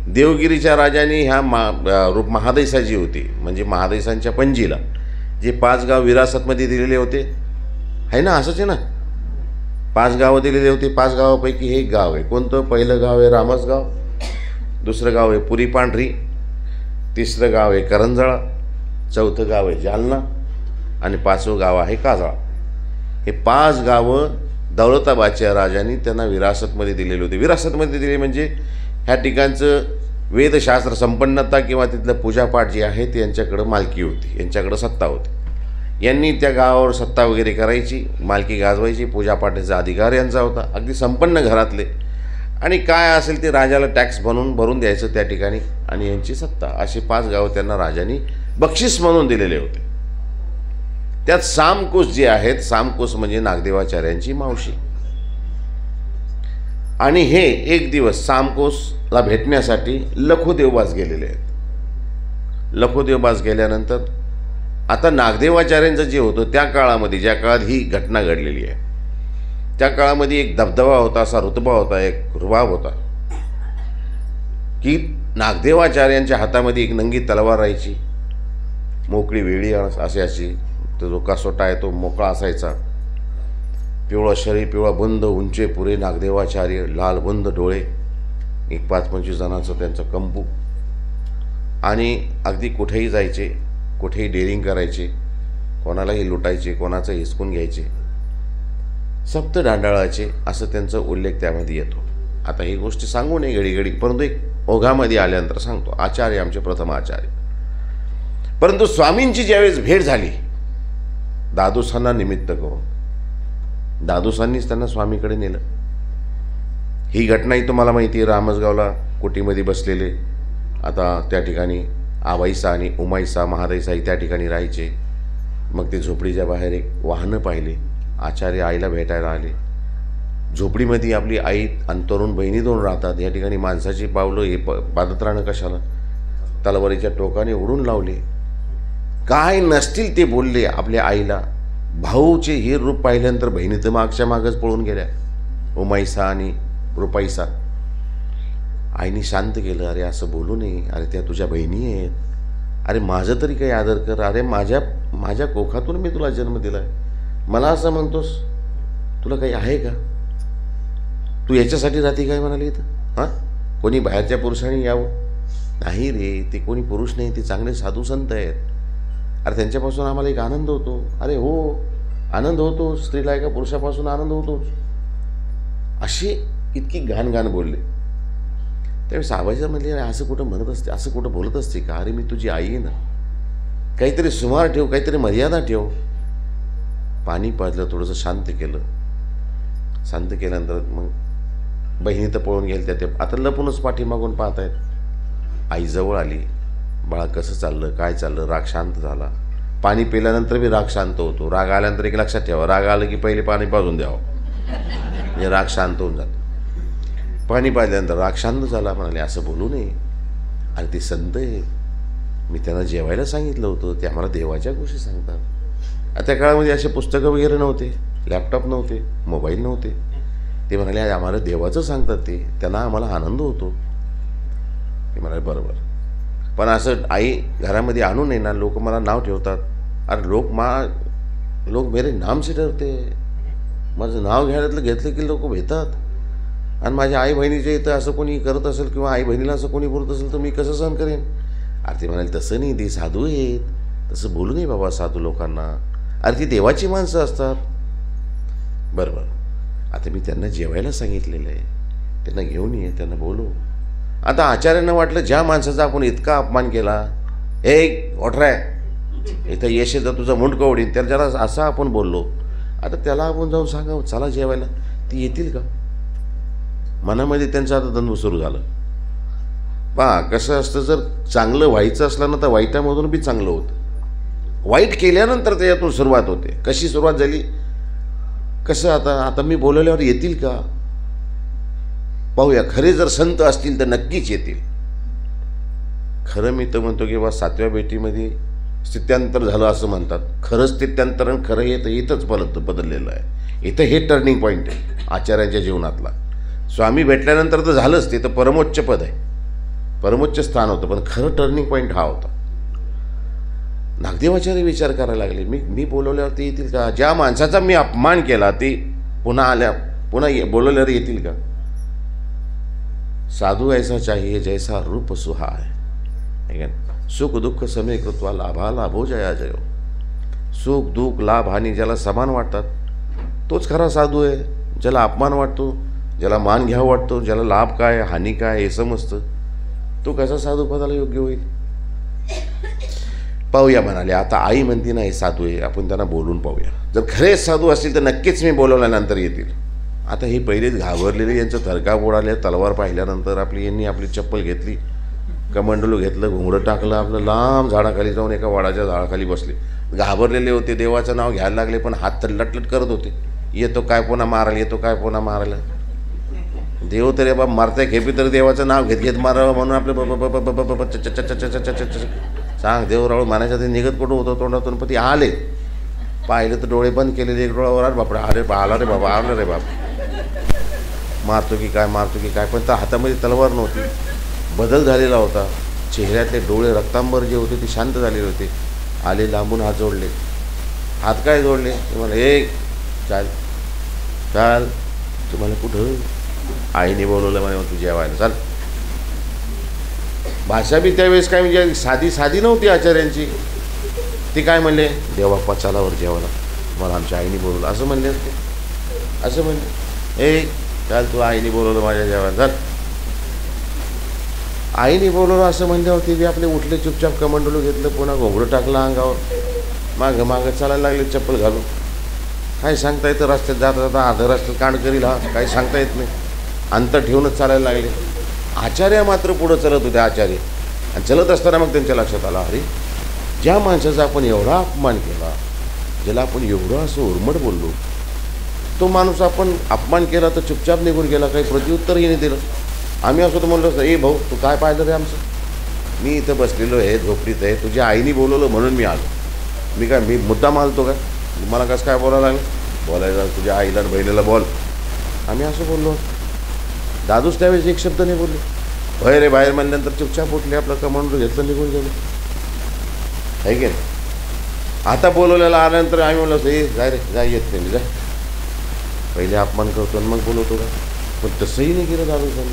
देवगिरीच्या राजाने ह्या महादैसा जी होती, म्हणजे महादैसांच्या पंजीला जे 5 गाव विरासतमध्ये दिलेले होते, आहे ना, असंच आहे ना. 5 गावं दिलेले होते. 5 गावापैकी हे एक गाव आहे. कोणतं? पहिलं गाव आहे रामसगाव, दुसरं गाव आहे पुरी पांढरी, तिसरं गाव आहे करंजाळा, चौथं गाव आहे जालना आणि 5वं गाव आहे काजळा. हे 5 गावं दौलताबादच्या राजांनी त्यांना विरासतमध्ये दिलेले होते. विरासतमध्ये दिले म्हणजे ह्या ठिकाणचं वेदशास्त्र संपन्नता किंवा तिथलं पूजापाठ जे आहे ते यांच्याकडं मालकी होती, यांच्याकडं सत्ता होती. यांनी त्या गावावर सत्ता वगैरे करायची, मालकी गाजवायची, पूजापाठाचा अधिकार यांचा होता. अगदी संपन्न घरातले, आणि काय असेल ते राजाला टॅक्स भरून द्यायचं त्या ठिकाणी, आणि यांची सत्ता. असे 5 गावं त्यांना राजांनी बक्षीस म्हणून दिलेले होते. त्यात सामकोस जे आहेत, सामकोस म्हणजे नागदेवाचार्यांची मावशी. आणि हे एक दिवस सामकोसला भेटण्यासाठी लखुदेवबास गेलेले आहेत. लखुदेवबास गेल्यानंतर आता नागदेवाचार्यांचं जे होतं त्या काळामध्ये, ज्या काळात ही घटना घडलेली आहे, त्या काळामध्ये एक दबदबा होता, असा रुतबा होता, एक रुबाब होता की नागदेवाचार्यांच्या हातामध्ये एक नंगी तलवार राहायची, मोकळी वेळी असायची. तो जो कासोटा आहे तो मोकळा असायचा. पिवळा शरीर, पिवळा बुंद, उंचे पुरे नागदेवाचार्य, लाल बुंद डोळे, एक 5-25 जणांचं त्यांचं कंबू, आणि अगदी कुठेही जायचे, कुठेही डेअरिंग करायचे, कोणालाही लुटायचे, कोणाचं हिसकून घ्यायचे, सप्त डांडाळाचे, असं त्यांचा उल्लेख त्यामध्ये येतो. आता ही गोष्ट सांगू नये घडी, परंतु एक ओघामध्ये आल्यानंतर सांगतो. आचार्य आमचे प्रथम आचार्य. परंतु स्वामींची ज्यावेळेस भेट झाली दादूसांना निमित्त करून, दादूसांनीच त्यांना स्वामीकडे नेलं. ही घटनाही तुम्हाला माहिती आहे. रामसगावला कुटीमध्ये बसलेले, आता त्या ठिकाणी आबाईसा आणि उमाईसा महादैसाही त्या ठिकाणी राहायचे. मग ते झोपडीच्या बाहेर एक वाहनं पाहिले. आचार्य आईला भेटायला आले. झोपडीमध्ये आपली आई आणि तरुण बहिणी 2 राहतात. या ठिकाणी माणसाची पावलं हे बाधत राहणं कशाला, तलवारीच्या टोकाने ओढून लावले. काय नसतील ते बोलले आपल्या आईला. भाऊचे हे रूप पाहिल्यानंतर बहिणी तर मागच्या मागच पळून गेल्या, उमाईसा आणि रुपाईसा. आईने शांत केलं. अरे असं बोलू नये, अरे त्या तुझ्या बहिणी आहेत, अरे माझं तरी काही आदर कर, अरे माझ्या कोखातून मी तुला जन्म दिला आहे, मला असं म्हणतोस, तुला काही आहे का, तू याच्यासाठी राहते काय म्हणाली इथं? हां, कोणी बाहेरच्या पुरुषांनी यावं? नाही रे, ते कोणी पुरुष नाही, ते चांगले साधू संत आहेत. अरे त्यांच्यापासून आम्हाला एक आनंद होतो. अरे हो, आनंद होतो, स्त्रीला एका पुरुषापासून आनंद होतोच. अशी इतकी घाण बोलले. त्यावेळेस आबाईचा म्हणले, अरे असं कुठं म्हणत असते, असं कुठं बोलत असते का? अरे मी तुझी आई आहे ना, काहीतरी सुमार ठेव, काहीतरी मर्यादा ठेव. पाणी पाजलं, थोडंसं शांत केलं. शांत केल्यानंतर मग बहिणी तर पळून गेल्या, त्या आता लपूनच पाठीमागून पाहत आहेत. आई जवळ आली. बाळा कसं चाललं, काय चाललं? राग शांत झाला. पाणी पिल्यानंतर बी राग शांत होतो. राग आल्यानंतर एक लक्षात ठेवा, राग आलं की पहिले पाणी पाजून द्यावं, म्हणजे राग शांत होऊन जातो. पाणी पाजल्यानंतर राग शांत झाला. म्हणाले असं बोलू नये, आणि ते संत आहे, मी त्यांना जेवायला सांगितलं होतं, ते आम्हाला देवाच्या गोष्टी सांगतात. त्या काळामध्ये असे पुस्तकं वगैरे नव्हते, लॅपटॉप नव्हते, मोबाईल नव्हते. ते म्हणाले आम्हाला देवाचं सांगतात, ते त्यांना आम्हाला आनंद होतो. ते म्हणाले बरोबर, पण असं आई घरामध्ये आणू नये ना, लोक मला नाव ठेवतात. अरे लोक मेरे नाम से डरते. माझं नाव घेतलं की लोक भेटतात. आणि माझ्या आई बहिणीच्या इथं असं कोणी करत असेल किंवा आई बहिणीला असं कोणी बोलत असेल तर मी कसं सहन करेन? अरे ते म्हणाले तसं नाही, ते साधू आहेत, तसं बोलू नये बाबा साधू लोकांना. अरे ती देवाची माणसं असतात. बरोबर, आता मी त्यांना जेवायला सांगितलेलं आहे, त्यांना घेऊन ये, त्यांना बोलू. आता आचार्यांना वाटलं ज्या माणसाचा आपण इतका अपमान केला, ओठराय इथं येशील तर तुझं मुंडकं ओढीन, त्याला जरा असं आपण बोललो. आता त्याला आपण जाऊन सांगावं चला जेवायला, ती येतील का? मनामध्ये त्यांचं आता द्वंद्व सुरू झालं. पहा कसं असतं, जर चांगलं व्हायचं असलं ना तर वाईटामधून बी चांगलं होतं. वाईट केल्यानंतर त्याच्यातून सुरुवात होते. कशी सुरुवात झाली? कसं आता मी बोलवल्यावर येतील का पाहूया. खरे जर संत असतील तर नक्कीच येतील. खरं मी तर म्हणतो की बा 7व्या भेटीमध्ये स्थित्यांतर झालं असं म्हणतात. खरं स्थित्यांतर आणि खरं हे तर इथंच बदललेलं आहे. इथं हे टर्निंग पॉईंट आहे आचार्यांच्या जीवनातला. स्वामी भेटल्यानंतर तर झालंच, ते तर परमोच्च पद आहे, परमोच्च स्थान होतं. पण खरं टर्निंग पॉईंट हा होता. नागदेवाचार्य विचार करायला लागले, मी बोलवल्यावर ते येतील का? ज्या माणसाचा मी अपमान केला ते पुन्हा बोलवल्यावर येतील का? साधू ऐसा चाहिए जैसा रूप सुहाय. सुख दुःख समे कृत्वा लाभा लाभो जया जयो. सुख दुःख लाभ हानी ज्याला समान वाटतात तोच खरा साधू आहे. ज्याला अपमान वाटतो, ज्याला मान घ्यावा वाटतो, ज्याला लाभ काय हानी काय हे समजतं, तो कसा साधूपदाला योग्य होईल? पाहूया म्हणाले. आता आई म्हणते ना हे साधू आहे, आपण त्यांना बोलून पाहूया. जर खरेच साधू असतील तर नक्कीच मी बोलवल्यानंतर येतील. आता हे पहिलेच घाबरलेले, यांचं थरकाप उडाले. तलवार पाहिल्यानंतर यांनी आपली चप्पल घेतली, कमंडलू घेतलं, घुंगडं टाकलं, आपलं लांब झाडाखाली जाऊन एका वडाच्या झाडाखाली बसले. घाबरलेले होते, देवाचं नाव घ्यायला लागले, पण हात तर लटलट करत होते. येतो काय पुन्हा मारायला, येतो काय पुन्हा मारायला. देव तरी बाबा मारताय खेपी तर देवाचं नाव घेत घेत मारावं म्हणून आपलं सांग देवराळ मानायच्या ते निघत कुठं होतं तोंडातून. पण ती आले, पाहिलं तर डोळे बंद केलेले, एक डोळावर आले, बापडे आले, आला रे बाबा, आला रे बाबा, मारतो की काय. पण त्या हातामध्ये तलवार नव्हती, बदल झालेला होता. चेहऱ्यातले डोळे रक्तांबर जे होते ते शांत झालेले होते. आले, लांबून हात जोडले. हात काय जोडले? तुम्हाला चाल चाल, तुम्हाला कुठं? आईने बोलवलं म्हणे तू जेवायला चाल. भाषा बी त्यावेळेस काय म्हणजे साधी नव्हती आचार्यांची. ती काय म्हणले, देवाप्पा चालावर जेवायला, मला आमच्या आईने बोलवलं असं म्हणले असते. असं म्हणले चाल तू, आईने बोलवलं माझ्या जेवायला चाल. आईने बोलवलं असं म्हणल्यावर ते आपले उठले, चुपचाप कमंडलू घेतलं, पुन्हा घोंगडं टाकलं अंगावर, मागं चालायला लागले चप्पल घालून. काय सांगता येतं, रस्त्यात जाता अर्ध्या रस्त्यात कांड करील हा, काही सांगता येत नाही. अंतर ठेवूनच चालायला लागले. आचार्य मात्र पुढं चलत होते आचार्य. आणि चलत असताना मग त्यांच्या लक्षात आलं, अरे ज्या माणसाचा आपण एवढा अपमान केला, ज्याला आपण एवढं असं उर्मट बोललो, तो माणूस आपण अपमान केला तर चुपचाप निघून गेला, काही प्रत्युत्तरही नाही दिलं. आम्ही असं तर म्हणलो असतं, भाऊ तू काय पाहिलं रे आमचं? मी इथं बसलेलो आहे, झोपडीत आहे, तुझ्या आईने बोलवलं म्हणून मी आलो. मी मुद्दाम आलतो काय? मला कसं काय बोलायला लागलं? बोलायला तुझ्या आईला आणि बहिणीला बोल. आम्ही असं बोललो. दादूच त्यावेळेस एक शब्द नाही बोलले. भय रे बाहेर म्हणल्यानंतर चुपचाप उठले, आपलं कमांडो घेतलं, निघून गेले. आहे की नाही? आता बोलवलेला आल्यानंतर आम्ही म्हणलो जाय रे जाय, येत नाही मी, जाय. पहिले अपमान करतो आणि मग बोलवतो का? पण तसंही नाही केलं दादूचं.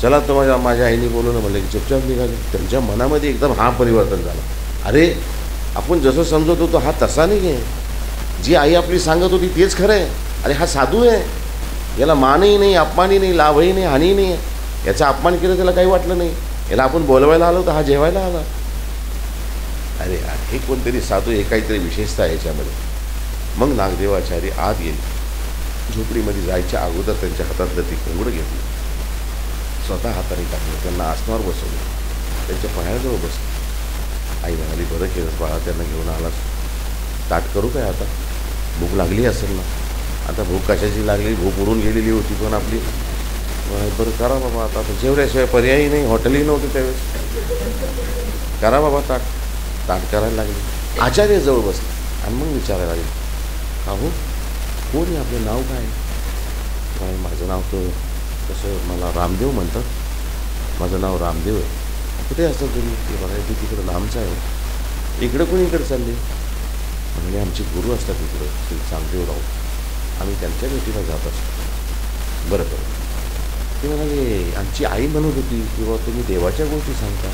चला तर माझ्या आईने बोलवलं म्हणलं की चुपचाप निघाले. त्यांच्या मनामध्ये एकदम हा परिवर्तन झाला. अरे आपण जसं समजत होतो हा तसा नाही आहे. जी आई आपली सांगत होती तेच खरं आहे. अरे हा साधू आहे, याला मानही नाही, अपमानही नाही, लाभही नाही, हानी नाही. याचा अपमान केलं त्याला काही वाटलं नाही. याला आपण बोलवायला आलो तर हा जेवायला आला. अरे हे कोणतरी साधू, हे काहीतरी विशेषता आहे याच्यामध्ये. मग नागदेवाचार्य आत गेले. झोपडीमध्ये जायच्या अगोदर त्यांच्या हातातलं ते घोंगडं घेतलं, स्वतः हाताने टाकलं, त्यांना आसनावर बसवलं, त्यांच्या पायाजवळ बसलं. आई म्हणाली, बरं केलं बाळा, त्यांना घेऊन आलास. ताट करू काय आता? भूक लागली असेल ना. आता भूक कशाची लागली, भूक उडून गेलेली होती पण आपली. बरं करा बाबा, आता जेवल्याशिवाय पर्यायी नाही, हॉटेलही नव्हते त्यावेळेस. करा बाबा ताट. ताट करायला लागले. आचार्यजवळ बसले आणि मग विचारायला लागले, अहो कोण आहे, आपलं नाव काय? माझं नाव तर कसं, मला रामदेव म्हणतात, माझं नाव रामदेव आहे. कुठे असतं तुम्ही? ते म्हणाले, तिकडं लांबचं आहे. इकडं कोणीकडे चालले? म्हणजे आमचे गुरु असतात तिकडं, श्री चांगदेवराव, आम्ही त्यांच्या भेटीला जात असतो. बरं बरं. ते म्हणाले, आमची आई म्हणत होती की बाबा तुम्ही देवाच्या गोष्टी सांगता.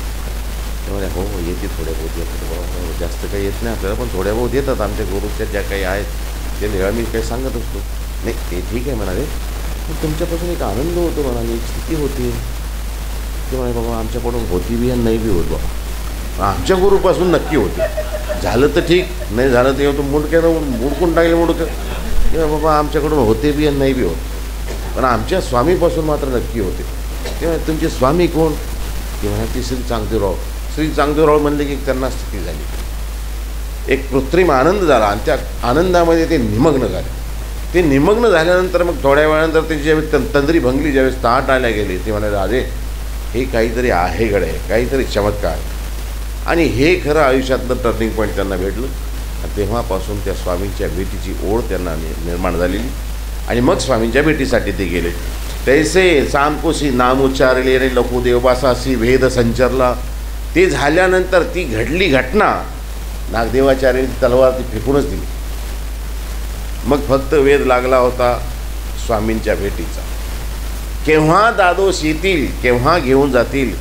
ते म्हणाले, हो हो येते, थोड्या बहुत येतात बाबा, जास्त काही येत नाही आपल्याला, पण थोड्या बहुत येतात. आमच्या गुरुच्या ज्या काही आहेत ते नेहमी मी काही सांगत असतो. नाही ते ठीक आहे म्हणाले, पण तुमच्यापासून एक आनंद होतो म्हणाले, एक स्थिती होती. ते म्हणाले, बाबा आमच्याकडून होती बी आणि नाही बी होत बाबा. आमच्या गुरुपासून नक्की होते. झालं तर ठीक, नाही झालं तर येऊ मुंडक्यानं मुडकून टाकले मुडकं. किंवा बाबा आमच्याकडून होते बी आणि नाही बी होत, पण आमच्या स्वामीपासून मात्र नक्की होते. तेव्हा तुमचे स्वामी कोण? ते म्हणा ती श्री चांगदेवराव. श्री चांगदेवराव म्हणले की त्यांना स्थिती झाली, एक कृत्रिम आनंद झाला आणि त्या आनंदामध्ये ते निमग्न झाले. ते निमग्न झाल्यानंतर मग थोड्या वेळानंतर ते ज्यावेळेस तंद्री भंगली, ज्यावेळेस ताट आल्या गेले, ते म्हणाले, अरे हे काहीतरी आहे गडे, काहीतरी चमत्कार. आणि हे खरं आयुष्यातलं टर्निंग पॉईंट त्यांना भेटलं. आणि तेव्हापासून त्या स्वामींच्या भेटीची ओढ त्यांना निर्माण झालेली. आणि मग स्वामींच्या भेटीसाठी ते गेले. तैसे सामकोशी नाम उच्चारले रे लखू देवबासासी वेद संचरला. ते झाल्यानंतर ती घडली घटना नागदेवाचार्यांनी तलवार ती फेकूनच दिली. मग फक्त वेध लागला होता स्वामींच्या भेटीचा. केव्हा दादोस येतील, केव्हा घेऊन जातील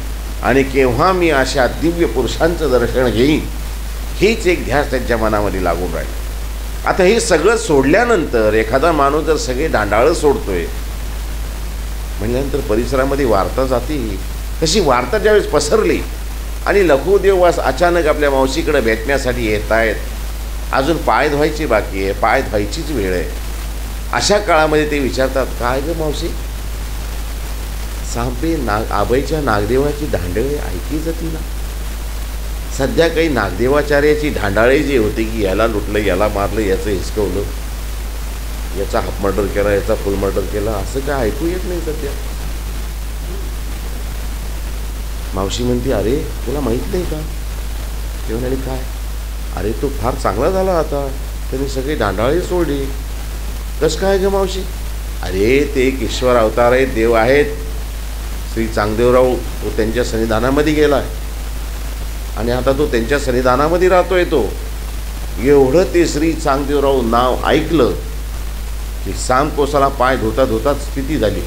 आणि केव्हा मी अशा दिव्य पुरुषांचं दर्शन घेईन, हीच एक ध्यास त्यांच्या मनामध्ये लागून राहील. आता हे सगळं सोडल्यानंतर एखादा माणूस जर सगळे ढांडाळं सोडतोय म्हणल्यानंतर परिसरामध्ये वार्ता जाते. तशी वार्ता ज्यावेळेस पसरली आणि लखुदेववास अचानक आपल्या मावशीकडे भेटण्यासाठी येत आहेत, अजून पाय धुवायची बाकी आहे, पाय धुवायचीच वेळ आहे. अशा काळामध्ये ते विचारतात, काय गं मावशी, सांपे आबाईच्या नागदेवाची ढांडळे ऐकली जाती ना. सध्या काही नागदेवाचार्याची ढांडाळे जी होती की याला लुटलं, याला मारलं, याचं हिसकवलं, याचा हाफ मर्डर केला, याचा फुल मर्डर केला, असं काय ऐकू येत नाही सध्या. मावशी म्हणते, अरे तुला माहीत नाही का? ते म्हणाले, काय? अरे तो फार चांगला झाला आता, त्यांनी सगळी ढांडाळे सोडली. कसं काय ग मावशी? अरे ते एक ईश्वर अवतार आहेत, देव आहेत. श्री चांगदेवराव तो त्यांच्या सन्निधानामध्ये गेला आहे आणि आता तो त्यांच्या सन्निधानामध्ये राहतोय. तो एवढं ते श्री चांगदेवराव नाव ऐकलं की सामकोसाला पाय धुता धुताच स्थिती झाली.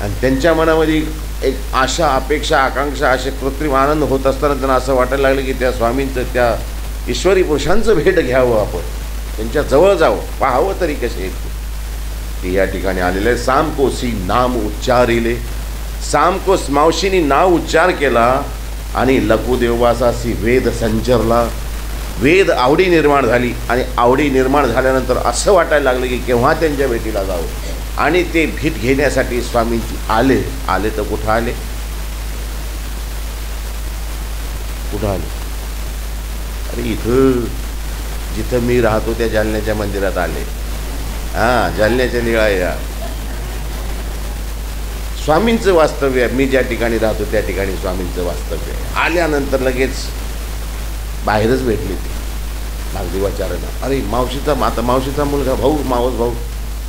आणि त्यांच्या मनामध्ये एक आशा, अपेक्षा, आकांक्षा, असे कृत्रिम आनंद होत असताना त्यांना असं वाटायला लागलं की त्या स्वामींचं, त्या ईश्वरी पुरुषांचं भेट घ्यावं, आपण त्यांच्या जवळ जावं, पाहावं तरी कसे आहेत ते. या ठिकाणी आलेले सामकोसी नाम उच्चारिले. सामकोस मावशीनी नाव उच्चार केला आणि लखुदेववासासी वेद संचरला. वेद आवडी निर्माण झाली आणि आवडी निर्माण झाल्यानंतर असं वाटायला लागलं की केव्हा त्यांच्या भेटीला जावं. आणि ते भेट घेण्यासाठी स्वामींची आले. आले तर कुठं आले? कुठं आले? अरे इथं जिथं मी राहतो त्या जालन्याच्या मंदिरात आले. हां, जालन्याच्या लीळा या स्वामींचं वास्तव्य आहे. मी ज्या ठिकाणी राहतो त्या ठिकाणी स्वामींचं वास्तव्य आहे. आल्यानंतर लगेच बाहेरच भेटली ती नागदेवाचार्यांना. अरे मावशीचा मावशीचा मुलगा, भाऊ, मावस भाऊ.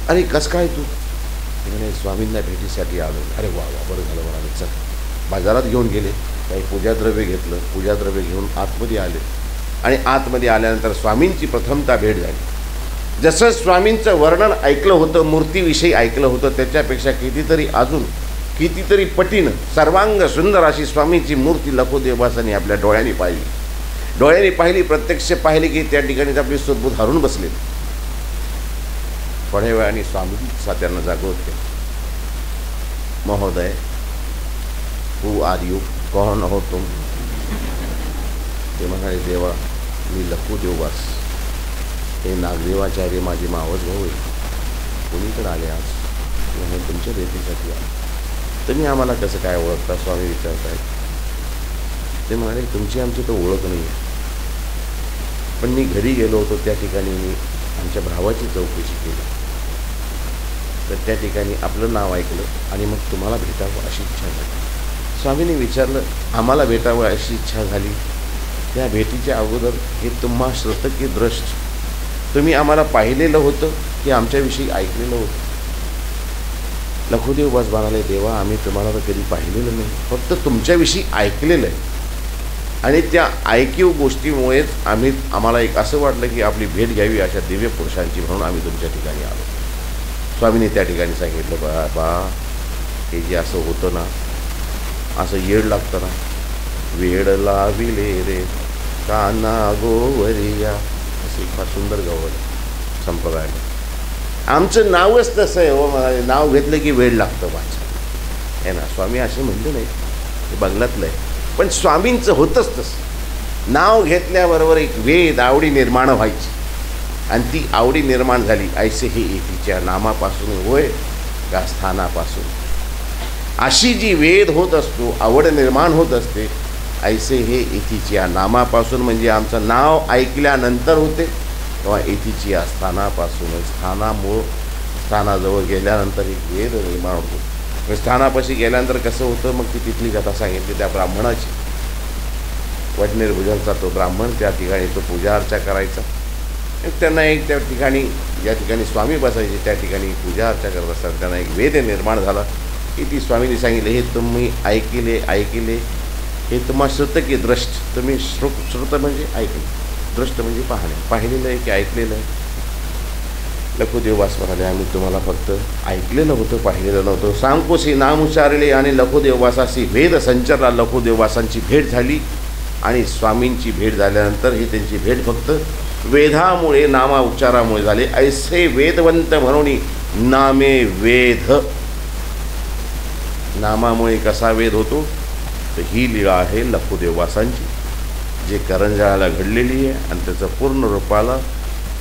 अरे कसं काय तू? म्हणे स्वामींना भेटीसाठी आलो. अरे वा वा, बरं झालं म्हणाले, चल. बाजारात घेऊन गेले, काही पूजाद्रव्य घेतलं, पूजाद्रव्य घेऊन आतमध्ये आले. आणि आतमध्ये आल्यानंतर स्वामींची प्रथमता भेट झाली. जसं स्वामींचं वर्णन ऐकलं होतं, मूर्तीविषयी ऐकलं होतं, त्याच्यापेक्षा कितीतरी पटीनं सर्वांग सुंदर अशी स्वामींची मूर्ती लखुदेववासांनी आपल्या डोळ्यांनी पाहिली. डोळ्यांनी पाहिली, प्रत्यक्ष पाहिली की त्या ठिकाणीच आपली सुदबुद हरून बसले. थोड्या वेळाने स्वामींचा त्यांना जागृत केलं. महोदय, हू आर यू? कौन हो तुम? ते म्हणाले, देवा मी लखुदेववास. हे नागदेवाचार्य माझे मावस भाऊ आहे, कोणीकडे आले आज? म्हणून तुमच्या भेटीसाठी आले. तुम्ही आम्हाला कसं काय ओळखता? स्वामी विचारतायत. ते म्हणाले, तुमची आमची तर ओळख नाही आहे, पण मी घरी गेलो होतो त्या ठिकाणी मी आमच्या भावाची चौकशी केली, तर त्या ठिकाणी आपलं नाव ऐकलं आणि मग तुम्हाला भेटावं अशी इच्छा झाली. स्वामींनी विचारलं, आम्हाला भेटावं अशी इच्छा झाली, त्या भेटीच्या अगोदर हे तुम्हा श्रुत की दृष्ट, तुम्ही आम्हाला पाहिलेलं होतं की आमच्याविषयी ऐकलेलं होतं? लखुदेव बस म्हणाले, देवा आम्ही तुम्हाला तर कधी पाहिलेलं नाही, फक्त तुमच्याविषयी ऐकलेलं आहे. आणि त्या ऐकीव गोष्टीमुळेच आम्हाला एक असं वाटलं की आपली भेट घ्यावी अशा दिव्य पुरुषांची, म्हणून आम्ही तुमच्या ठिकाणी आलो. स्वामींनी त्या ठिकाणी सांगितलं, बा हे जे असं होतं ना, असं येड लागतं ना, वेड लाविले रे काना गोवरिया, असे फार सुंदर गवळ संप्रदायाला. आमचं नावच तसं आहे हो, मला नाव घेतलं की वेळ लागतं माझं, आहे ना. स्वामी असे म्हणले नाही, हे बंगल्यातलं आहे, पण स्वामींचं होतंच तसं. नाव घेतल्याबरोबर एक वेद आवडी निर्माण व्हायची, आणि ती आवडी निर्माण झाली. ऐसे हे एकीच्या नामापासून होय का स्थानापासून, अशी जी वेद होत असतो, आवड निर्माण होत असते, ऐसे हे एकीच्या नामापासून, म्हणजे आमचं नाव ऐकल्यानंतर होते, किंवा एकीच्या स्थानापासून, स्थानाजवळ गेल्यानंतर एक वेद निर्माण होतो. स्थानापाशी गेल्यानंतर कसं होतं, मग ती तिथली कथा सांगितली त्या ब्राह्मणाची. वडनेरभुजांचा तो ब्राह्मण, त्या ठिकाणी तो पूजा अर्चा करायचा. त्यांना एक त्या ठिकाणी, ज्या ठिकाणी स्वामी बसायचे त्या ठिकाणी पूजा अर्चा करत असताना त्यांना एक वेद निर्माण झाला की ती स्वामींनी सांगितले, हे तुम्ही ऐकले, हे तुम्हा श्रुत की दृष्ट, तुम्ही श्रुत म्हणजे ऐकले, दृष्ट म्हणजे पाहिलेलं आहे की ऐकलेलं आहे? लखुदेव वास म्हणाले, आम्ही तुम्हाला फक्त ऐकलेलं होतं, पाहिलेलं नव्हतं. सांकोसी नाम उच्चारले आणि लखुदेववासाशी भेद संचरला. लखुदेववासांची भेट झाली आणि स्वामींची भेट झाल्यानंतर ही त्यांची भेट फक्त वेदामुळे, नामा उच्चारामुळे झाले. ऐसे वेदवंत म्हणून नामे वेद. नामामुळे कसा वेद होतो, तर ही लीळा आहे लखुदेववासांची, जे करंजाळ्याला घडलेली आहे, आणि त्याचं पूर्ण रूपाला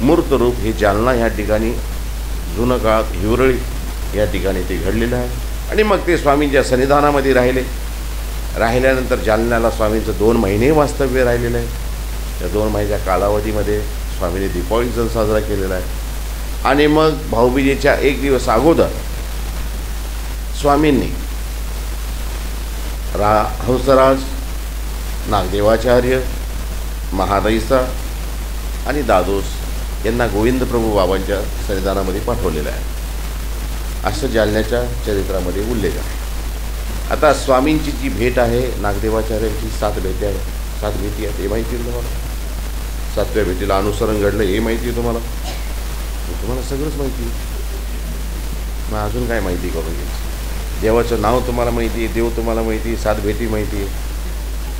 मूर्त रूप हे जालना ह्या ठिकाणी, जुनं काळात हिवरळी या ठिकाणी ते घडलेलं आहे. आणि मग ते स्वामींच्या सन्निधानामध्ये राहिल्यानंतर जालन्याला स्वामींचं 2 महिने वास्तव्य राहिलेलं आहे. त्या 2 महिन्याच्या कालावधीमध्ये स्वामींनी दीपावली सण साजरा केलेला आहे. आणि मग भाऊबीजेच्या 1 दिवस अगोदर स्वामींनी हंसराज, नागदेवाचार्य, महादैसा आणि दादोस यांना गोविंद प्रभू बाबांच्या सन्निधानामध्ये पाठवलेलं आहे, असं जालन्याच्या चरित्रामध्ये उल्लेख आहे. आता स्वामींची जी भेट आहे, नागदेवाचार्यांची 7 भेटी आहेत, 7 भेटी आहेत, हे माहिती आहे तुम्हाला? 7व्या भेटीला अनुसरण घडलं हे माहिती आहे तुम्हाला? तुम्हाला सगळंच माहिती आहे, मग अजून काय माहिती करून घ्यायची? देवाचं नाव तुम्हाला माहिती आहे, देव तुम्हाला माहिती आहे, 7 भेटी माहिती आहे,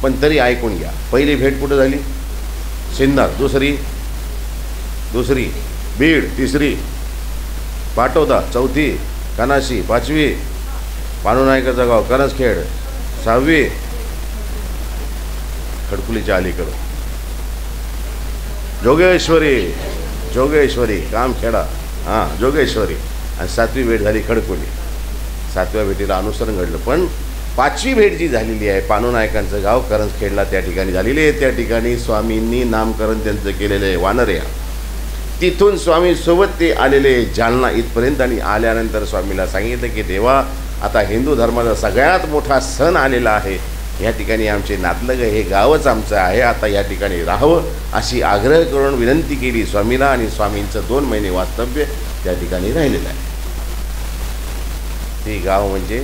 पण तरी ऐकून घ्या. पहिली भेट कुठं झाली? सिन्नर. दुसरी बीड. तिसरी पाटोदा. चौथी कनाशी. 5वी पाणूनायकाचं गाव कनसखेड. 6वी खडकुलीच्या अलीकडं जोगेश्वरी कामखेडा, जोगेश्वरी. आणि 7वी भेट झाली खडकुली. 7व्या भेटीला अनुसरण घडलं. पण 5वी भेट जी झालेली आहे, पाणूनायकांचं गाव करंजखेडला त्या ठिकाणी झालेली आहे. त्या ठिकाणी स्वामींनी नामकरण त्यांचं केलेलं आहे वानऱ्या. तिथून स्वामींसोबत ते आलेले जालना इथपर्यंत. आणि आल्यानंतर स्वामीला सांगितलं की देवा, आता हिंदू धर्माचा सगळ्यात मोठा सण आलेला आहे, या ठिकाणी आमचे नातलग, हे गावच आमचं आहे, आता या ठिकाणी राहावं अशी आग्रह करून विनंती केली स्वामीला. आणि स्वामींचं 2 महिने वास्तव्य त्या ठिकाणी राहिलेलं आहे. ते गाव म्हणजे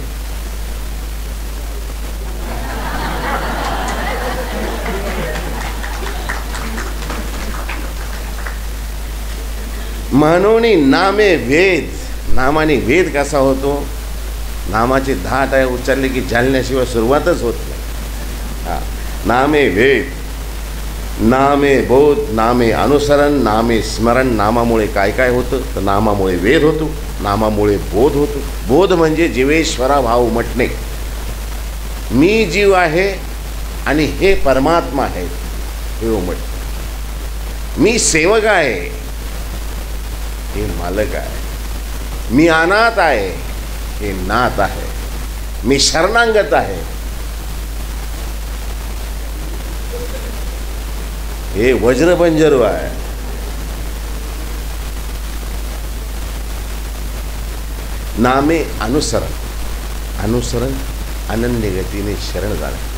म्हणून नामे वेद. नामाने वेद कसा होतो? नामाचे 10 टाळे उच्चारले की जालन्याशिवाय सुरुवातच होत नाही. नामे वेद, नामे बोध, नामे अनुसरण, नामे स्मरण. नामामुळे काय काय होतं? तर नामामुळे वेद होतो, नामामुळे बोध होतो. बोध म्हणजे जीवेश्वरा भाव उमटणे. मी जीव आहे आणि हे परमात्मा आहे हे उमटणे. मी सेवक आहे हे मालक आहे. मी अनाथ आहे, हे नाथ आहे. मी शरणागत आहे, हे वज्रबंजरू आहे. नामे अनुसरण, अनुसरण अनन्य गतीने शरण जाणे.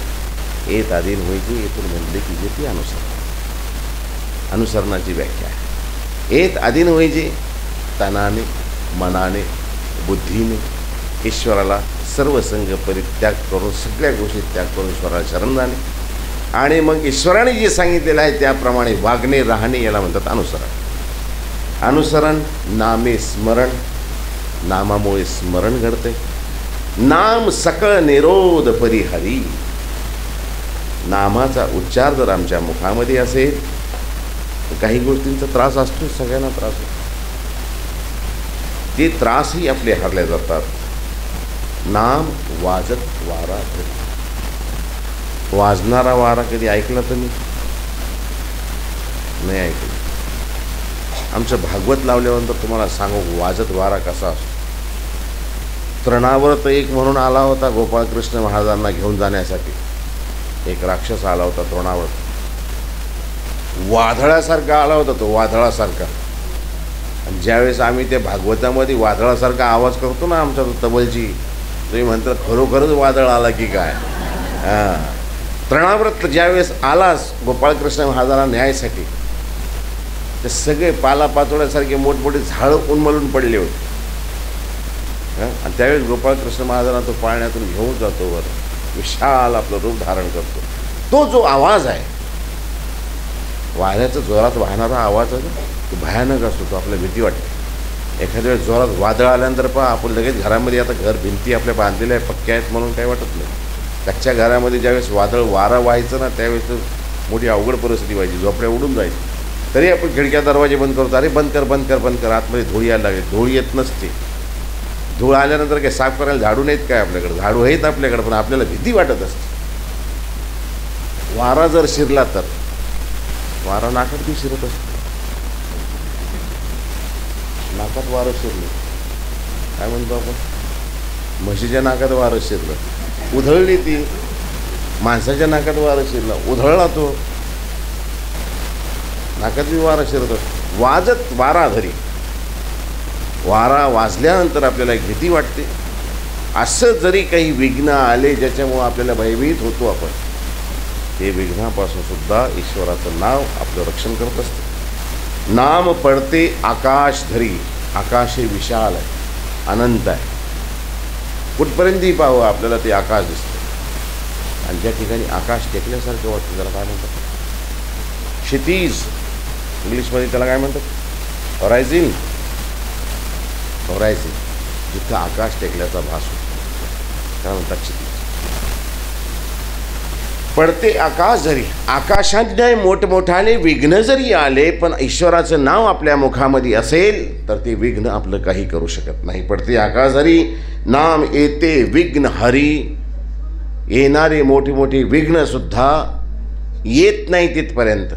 येत आधीन व्हायचे, येथून म्हणले की येते अनुसरण. अनुसरणाची व्याख्या आहे, येत आधीन व्हायचे तनाने, मनाने, बुद्धीने ईश्वराला सर्व संग परित्याग करून, सगळ्या गोष्टी त्याग करून ईश्वराला शरण जाणे. आणि मग ईश्वराने जे सांगितलेलं आहे त्याप्रमाणे वागणे, राहणे, याला म्हणतात अनुसरण. अनुसरण नामे स्मरण, नामामुळे स्मरण घडते. नाम सकळ निरोध परिहरी. नामाचा उच्चार जर आमच्या मुखामध्ये असेल तर काही गोष्टींचा त्रास असतो, सगळ्यांना त्रास होतो. ते त्रासही आपले हरले जातात. नाम वाजत वारा धरी. वाजणारा वारा कधी ऐकला तुम्ही? नाही ऐकलं. आमचं भागवत लावल्यानंतर तुम्हाला सांगू वाजत वारा कसा असतो. तृणाव्रत एक म्हणून आला होता गोपाळकृष्ण महाराजांना घेऊन जाण्यासाठी. एक राक्षस आला होता तृणाव्रत, वादळासारखा आला होता तो, वादळासारखा. आणि ज्यावेळेस आम्ही ते भागवतामध्ये वादळासारखा आवाज करतो ना आमच्या तबलची, तुम्ही म्हणता खरोखरच वादळ आला की काय. हां, तृणाव्रत ज्यावेळेस आलाच गोपाळकृष्ण महाराजांना न्यायसाठी, ते सगळे पालापाचोळ्यासारखे मोठमोठे झाडं उन्मलून पडले होते. आणि त्यावेळेस गोपाळकृष्ण महाराजांना तो पाळण्यातून घेऊन जातो, वर विशाल आपलं रूप धारण करतो. तो जो आवाज आहे, वाऱ्याचा जोरात वाहणारा आवाज आहे, तो भयानक असतो, तो आपल्याला भीती वाटते. एखाद्या वेळेस जोरात वादळ आल्यानंतर पहा आपण लगेच घरामध्ये, आता घर भिंती आपल्या बांधलेल्या आहे, पक्क्या आहेत म्हणून काही वाटत नाही. कच्च्या घरामध्ये ज्यावेळेस वादळ वारा व्हायचं ना, त्यावेळेस मोठी अवघड परिस्थिती व्हायची, झोपड्या उडून जायची. तरी आपण खिडक्या दरवाजे बंद करतो, अरे बंद कर बंद कर बंद कर, आतमध्ये धूळ यायला लागेल. धूळ येत नसते. धूळ आल्यानंतर काय साफ करायला झाडू नाहीत काय आपल्याकडे? झाडू आहेत आपल्याकडे, पण आपल्याला भीती वाटत असते. वारा जर शिरला तर वारा नाकात बी शिरत असतो. नाकात वारं शिरलं काय म्हणतो आपण? म्हशीच्या नाकात वारं शिरलं, उधळली ती. माणसाच्या नाकात वारं शिरलं, उधळला तो. नाकात बी वारं शिरत असतो. वाजत वारा धरी. वारा वाजल्यानंतर आपल्याला एक भीती वाटते. असं जरी काही विघ्न आले ज्याच्यामुळं आपल्याला भयभीत होतो आपण, ते विघ्नापासून सुद्धा ईश्वराचं नाव आपलं रक्षण करत असतं. नाम पडते आकाश धरी. आकाश हे विशाल आहे, अनंत आहे. कुठपर्यंतही पाहावं आपल्याला ते आकाश दिसतं. आणि ज्या ठिकाणी आकाश टेकल्यासारखं वाटतं त्याला काय म्हणतात? क्षितिज. इंग्लिशमध्ये त्याला काय म्हणतात? हॉरायझन. हॉरायझन, जिथं आकाश टेकल्याचा भास होतो त्याला म्हणतात क्षितिज. पडते आकाश जरी. आकाशात मोठमोठाले विघ्न जरी आले, पण ईश्वराचं नाव आपल्या मुखामध्ये असेल तर ते विघ्न आपलं काही करू शकत नाही. पडते आकाश जरी, नाम येते विघ्न हरी. येणारे मोठे मोठे विघ्न सुद्धा येत नाही तिथपर्यंत.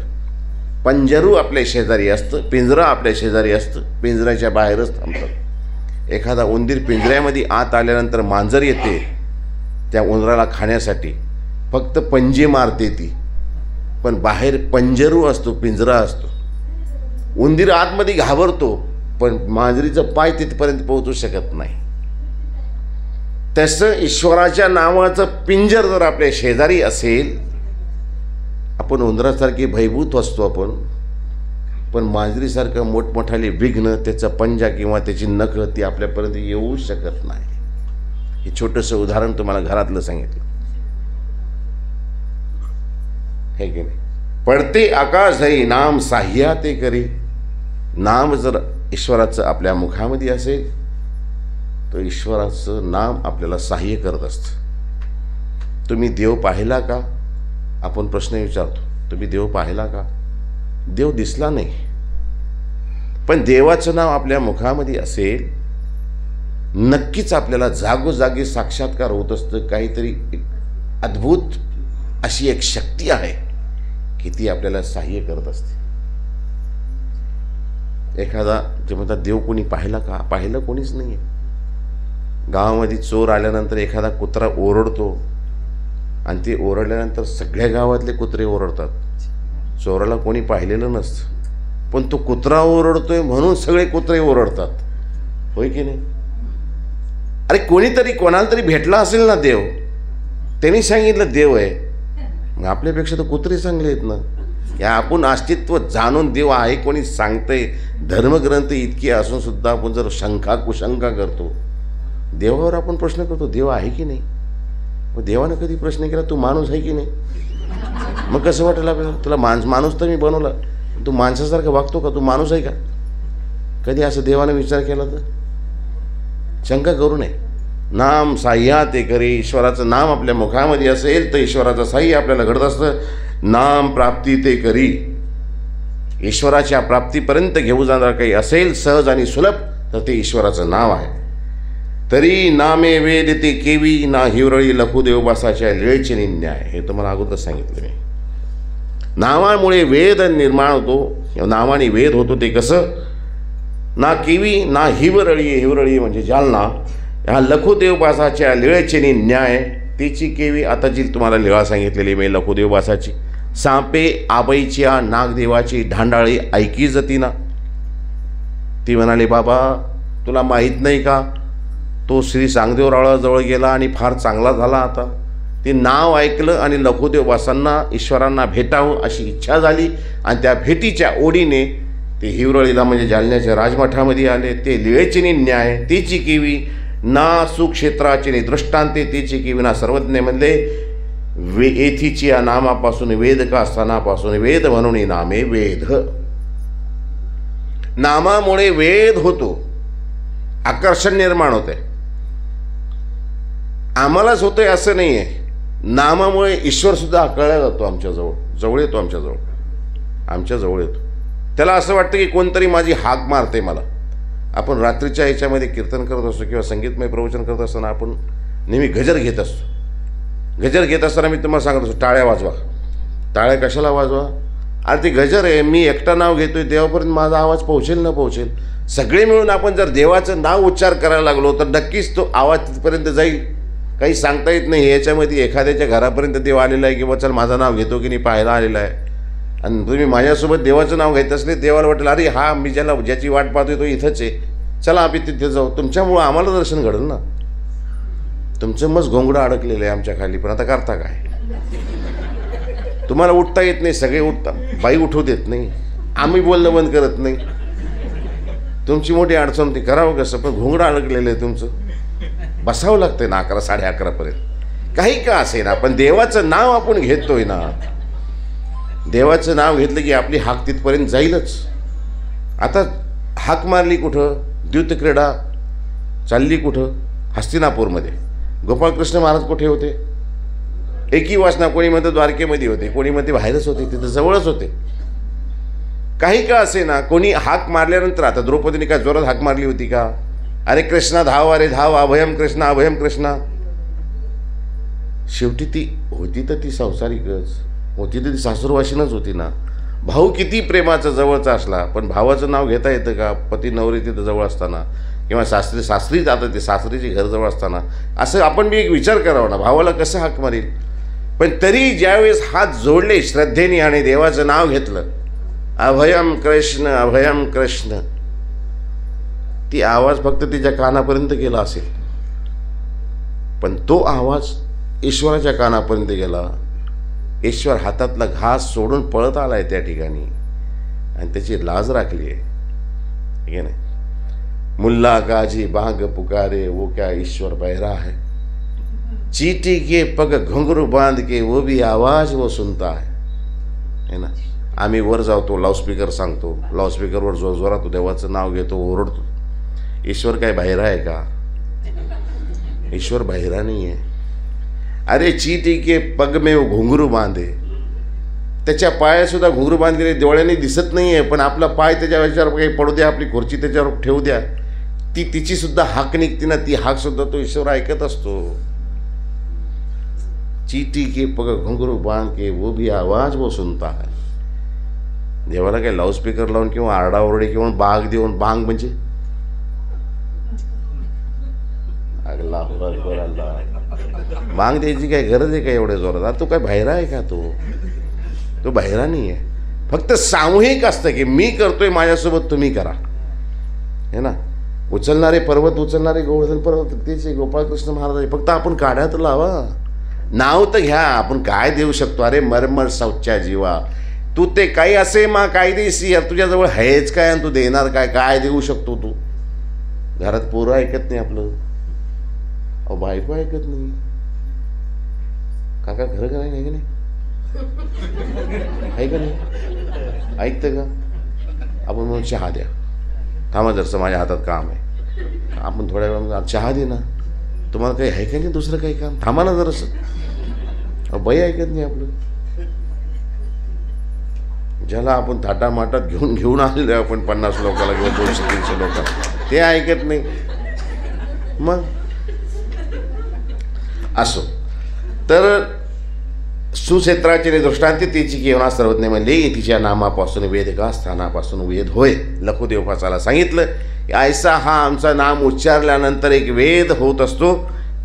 पंजरू आपल्या शेजारी असतं, पिंजरा आपल्या शेजारी असतं, पिंजऱ्याच्या बाहेरच थांबतं. एखादा उंदीर पिंजऱ्यामध्ये आत आल्यानंतर मांजर येते त्या उंदराला खाण्यासाठी, फक्त पंजे मारते ती, पण बाहेर पंजरू असतो, पिंजरा असतो. उंदीर आतमध्ये घाबरतो, पण मांजरीचं पाय तिथपर्यंत पोहोचू शकत नाही. तसं ईश्वराच्या नावाचं पिंजर जर आपल्या शेजारी असेल, आपण उंदरासारखे भयभूत असतो आपण, पण मांजरीसारखं मोठमोठाले विघ्न, त्याचा पंजा किंवा त्याची नख ती आपल्यापर्यंत येऊ शकत नाही. हे छोटंसं उदाहरण तुम्हाला घरातलं सांगितलं हे की नाही. पडते आकाश धरी, नाम साह्या ते करी. नाम जर ईश्वराचं आपल्या मुखामध्ये असेल तर ईश्वराचं नाम आपल्याला सहाय्य करत असतं. तुम्ही देव पाहिला का? आपण प्रश्न विचारतो, तुम्ही देव पाहिला का? देव दिसला नाही, पण देवाचं नाव आपल्या मुखामध्ये असेल नक्कीच आपल्याला जागोजागी साक्षात्कार होत असतं. काहीतरी अद्भुत अशी एक शक्ती आहे की ती आपल्याला सहाय्य करत असते. एखादा जे म्हणतात देव कोणी पाहिला का? पाहिलं कोणीच नाही आहे. गावामध्ये चोर आल्यानंतर एखादा कुत्रा ओरडतो आणि ते ओरडल्यानंतर सगळ्या गावातले कुत्रे ओरडतात. चोराला कोणी पाहिलेलं नसतं, पण तो कुत्रा ओरडतोय म्हणून सगळे कुत्रे ओरडतात. होय की नाही? अरे कोणीतरी कोणाला तरी भेटला असेल ना देव, त्यांनी सांगितलं देव आहे. मग आपल्यापेक्षा तर कुत्रे चांगले आहेत ना. या आपण अस्तित्व जाणून देव आहे कोणी सांगतंय, धर्मग्रंथ इतकी असून सुद्धा आपण जर शंका कुशंका करतो, देवावर आपण प्रश्न करतो देव आहे की नाही. मग देवानं कधी प्रश्न केला तू माणूस आहे की नाही? मग कसं वाटेल आपल्याला? तुला माणूस तर मी बनवला, तू माणसासारखं वागतो का? तू माणूस आहे का? कधी असं देवानं विचार केला तर शंका करू नये. नाम साह्या ते करे. ईश्वराचं नाम आपल्या मुखामध्ये असेल तर ईश्वराचं साह्य आपल्याला घडत असतं. नाम प्राप्ती ते करी. ईश्वराच्या प्राप्तीपर्यंत घेऊ जाणार काही असेल सहज आणि सुलभ तर ते ईश्वराचं नाव आहे. तरी नामे वेद ते केवी ना हिवरळी लखुदेवबासाच्या लीळेचे न्याय. हे तुम्हाला अगोदरच सांगितलं मी. नावामुळे वेद निर्माण होतो, नावाने वेद होतो. ते कसं? ना केवी ना हिवरळी. हिवरळी म्हणजे जालना. ह्या लखुदेवबासाच्या लीळेचे न्याय. तिची केवी आता जी तुम्हाला लीळा सांगितलेली मी लखुदेवबासाची. सापे आबाईच्या नागदेवाची ढांडाळी ऐकी जतीना. ती म्हणाली बाबा तुला माहीत नाही का, तो श्री सांगदेवराळाजवळ गेला आणि फार चांगला झाला. आता ते नाव ऐकलं आणि लखुदेवबासांना ईश्वरांना भेटावं अशी इच्छा झाली आणि त्या भेटीच्या ओढीने ते हिवरळीला म्हणजे जालन्याच्या राजमठामध्ये आले. ते लीळेचे न्याय तेची केवी ना सुक्षेत्राचे दृष्टांते तेची केवी ना सर्वज्ञ म्हणले. येथीची या नामापासून वेद का स्थानापासून वेद म्हणून नामे वेद. नामामुळे वेद होतो, आकर्षण निर्माण होते. आम्हालाच होतंय असं नाही आहे. नामामुळे ईश्वर सुद्धा आकळला जातो, आमच्याजवळ जवळ येतो, आमच्या जवळ येतो. त्याला असं वाटतं की कोणतरी माझी हाक मारते मला. आपण रात्रीच्या ह्याच्यामध्ये कीर्तन करत असतो किंवा संगीतमय प्रवचन करत असताना आपण नेहमी गजर घेत असतो. गजर घेत असताना मी तुम्हाला सांगत असतो टाळ्या वाजवा. टाळ्या कशाला वाजवा? अरे ती गजर आहे, मी एकटा नाव घेतोय, देवापर्यंत माझा आवाज पोहोचेल न पोहोचेल. सगळे मिळून आपण जर देवाचं नाव उच्चार करायला लागलो तर नक्कीच तो आवाज तिथपर्यंत जाईल. काही सांगता येत नाही. याच्यामध्ये एखाद्याच्या घरापर्यंत देव आलेला आहे किंवा चल माझं नाव घेतो की नाही पाहायला आलेला आहे आणि तुम्ही माझ्यासोबत देवाचं नाव घेत असले, देवाला वाटेल अरे हा मी ज्याची वाट पाहतोय तो इथंच आहे, चला आपण तिथे जाऊ. तुमच्यामुळं आम्हाला दर्शन घडेल ना. तुमचं मस्त घोंगडं अडकलेलं आहे आमच्या खाली, पण आता करता काय? तुम्हाला उठता येत नाही, सगळे उठता, बाई उठवू देत नाही, आम्ही बोलणं बंद करत नाही. तुमची मोठी अडचण ती करावं कसं? पण घोंगडं अडकलेलं आहे तुमचं, बसावं लागतंय ना 11 साडे 11पर्यंत. काही का असे ना, पण देवाचं नाव आपण घेतोय ना. देवाचं नाव घेतलं की आपली हाक तिथपर्यंत जाईलच. आता हाक मारली कुठं? द्यूतक्रीडा चालली कुठं? हस्तिनापूरमध्ये. गोपाळकृष्ण महाराज कुठे होते? एकी वासना. कोणी म्हणतं द्वारकेमध्ये होते, कोणी म्हणते बाहेरच होते, तिथं जवळच होते. काही का असे ना, कोणी हाक मारल्यानंतर, आता द्रौपदीने काय जोरात हाक मारली होती का? अरे कृष्णा धाव, अरे धाव, अभयम कृष्णा, अभयम कृष्णा. शेवटी ती होती तर ती संसारिकच होती, तर ती सासूरवाशीनच होती ना. भाऊ किती प्रेमाचा जवळचा असला पण भावाचं नाव घेता येतं का? पती नवरी तिथं जवळ असताना किंवा सासरी जातं ते सासरीचे घर जवळ असताना. असं आपण बी एक विचार करावा ना, भावाला कसं हाक मारील? पण तरी ज्यावेळेस हात जोडले श्रद्धेने आणि देवाचं नाव घेतलं, अभयम कृष्ण, अभयम कृष्ण, ती आवाज फक्त तिच्या कानापर्यंत गेला असेल, पण तो आवाज ईश्वराच्या कानापर्यंत गेला. ईश्वर हातातला घास सोडून पळत आलाय त्या ठिकाणी आणि त्याची लाज राखली आहे. ठीक आहे ना? मुल्ला काजी बांग पुकारे वो क्या ईश्वर बहरा है, चीटी के पग घुंघरू बांध के वो भी आवाज वो सुनता है ना. आम्ही वर जातो, लाऊडस्पीकर सांगतो, लाऊडस्पीकरवर जोरात देवाचं नाव घेतो, ओरडतो. ईश्वर काय बहिरा आहे का? ईश्वर बहिरा नाही आहे. अरे चीटी के पग में वो घुंघरू बांधे, त्याच्या पायासुद्धा घुंघरू बांधलेले डोळ्यांनी दिसत नाही आहे, पण आपला पाय त्याच्या याच्यावर काही पडू द्या, आपली खुर्ची त्याच्यावर ठेवू द्या, तिची सुद्धा हाक निघते ना, ती हाक सुद्धा तो ईश्वर ऐकत असतो. चीटी के पग घुंघरू बांध के वो भी आवाज वो सुनता है. देवाला काही लाऊडस्पीकर लावून किंवा आरडाओरडी किंवा बाग देऊन, बांग म्हणजे बांग द्यायची काय गरज आहे का एवढ्या जोरात? तो काय बहिरा आहे का? तो बहिरा नाही आहे. फक्त सामूहिक असतं की मी करतोय, माझ्यासोबत तुम्ही करा, हे ना. उचलणारे पर्वत, उचलणारे गोवर्धन पर्वत तेच गोपाळकृष्ण महाराज. फक्त आपण काढ्यात लावा, नाव तर घ्या. आपण काय देऊ शकतो? अरे मरमर सौच्या जीवा, तू ते काही असे मा काय देसी यार, तुझ्याजवळ आहेच काय आणि तू देणार काय? काय देऊ शकतो तू? घरात पोरं ऐकत नाही आपलं, अहो बायको ऐकत नाही, काका खरं का नाही? का नाही आहे का नाही? ऐकतं का? आपण म्हणून चहा द्या, थांबा जरसं माझ्या हातात काम आहे. आपण थोड्या वेळा चहा दे ना, तुम्हाला काही आहे का नाही दुसरं काही काम? थांबा ना जरासं. बाई ऐकत नाही आपलं. ज्याला आपण थाटामाटात घेऊन आलेलो आहे आपण 50 लोकांना किंवा 200-300 लोकांना, ते ऐकत नाही. मग असो. तर सुक्षेत्राचे दृष्टांत तिची केवना सर्वज्ञ म्हणले, तिच्या नामापासून वेद का, स्थानापासून वेद होय. लखुदेवपासाला सांगितलं की ऐसा हा आमचा नाम उच्चारल्यानंतर एक वेद होत असतो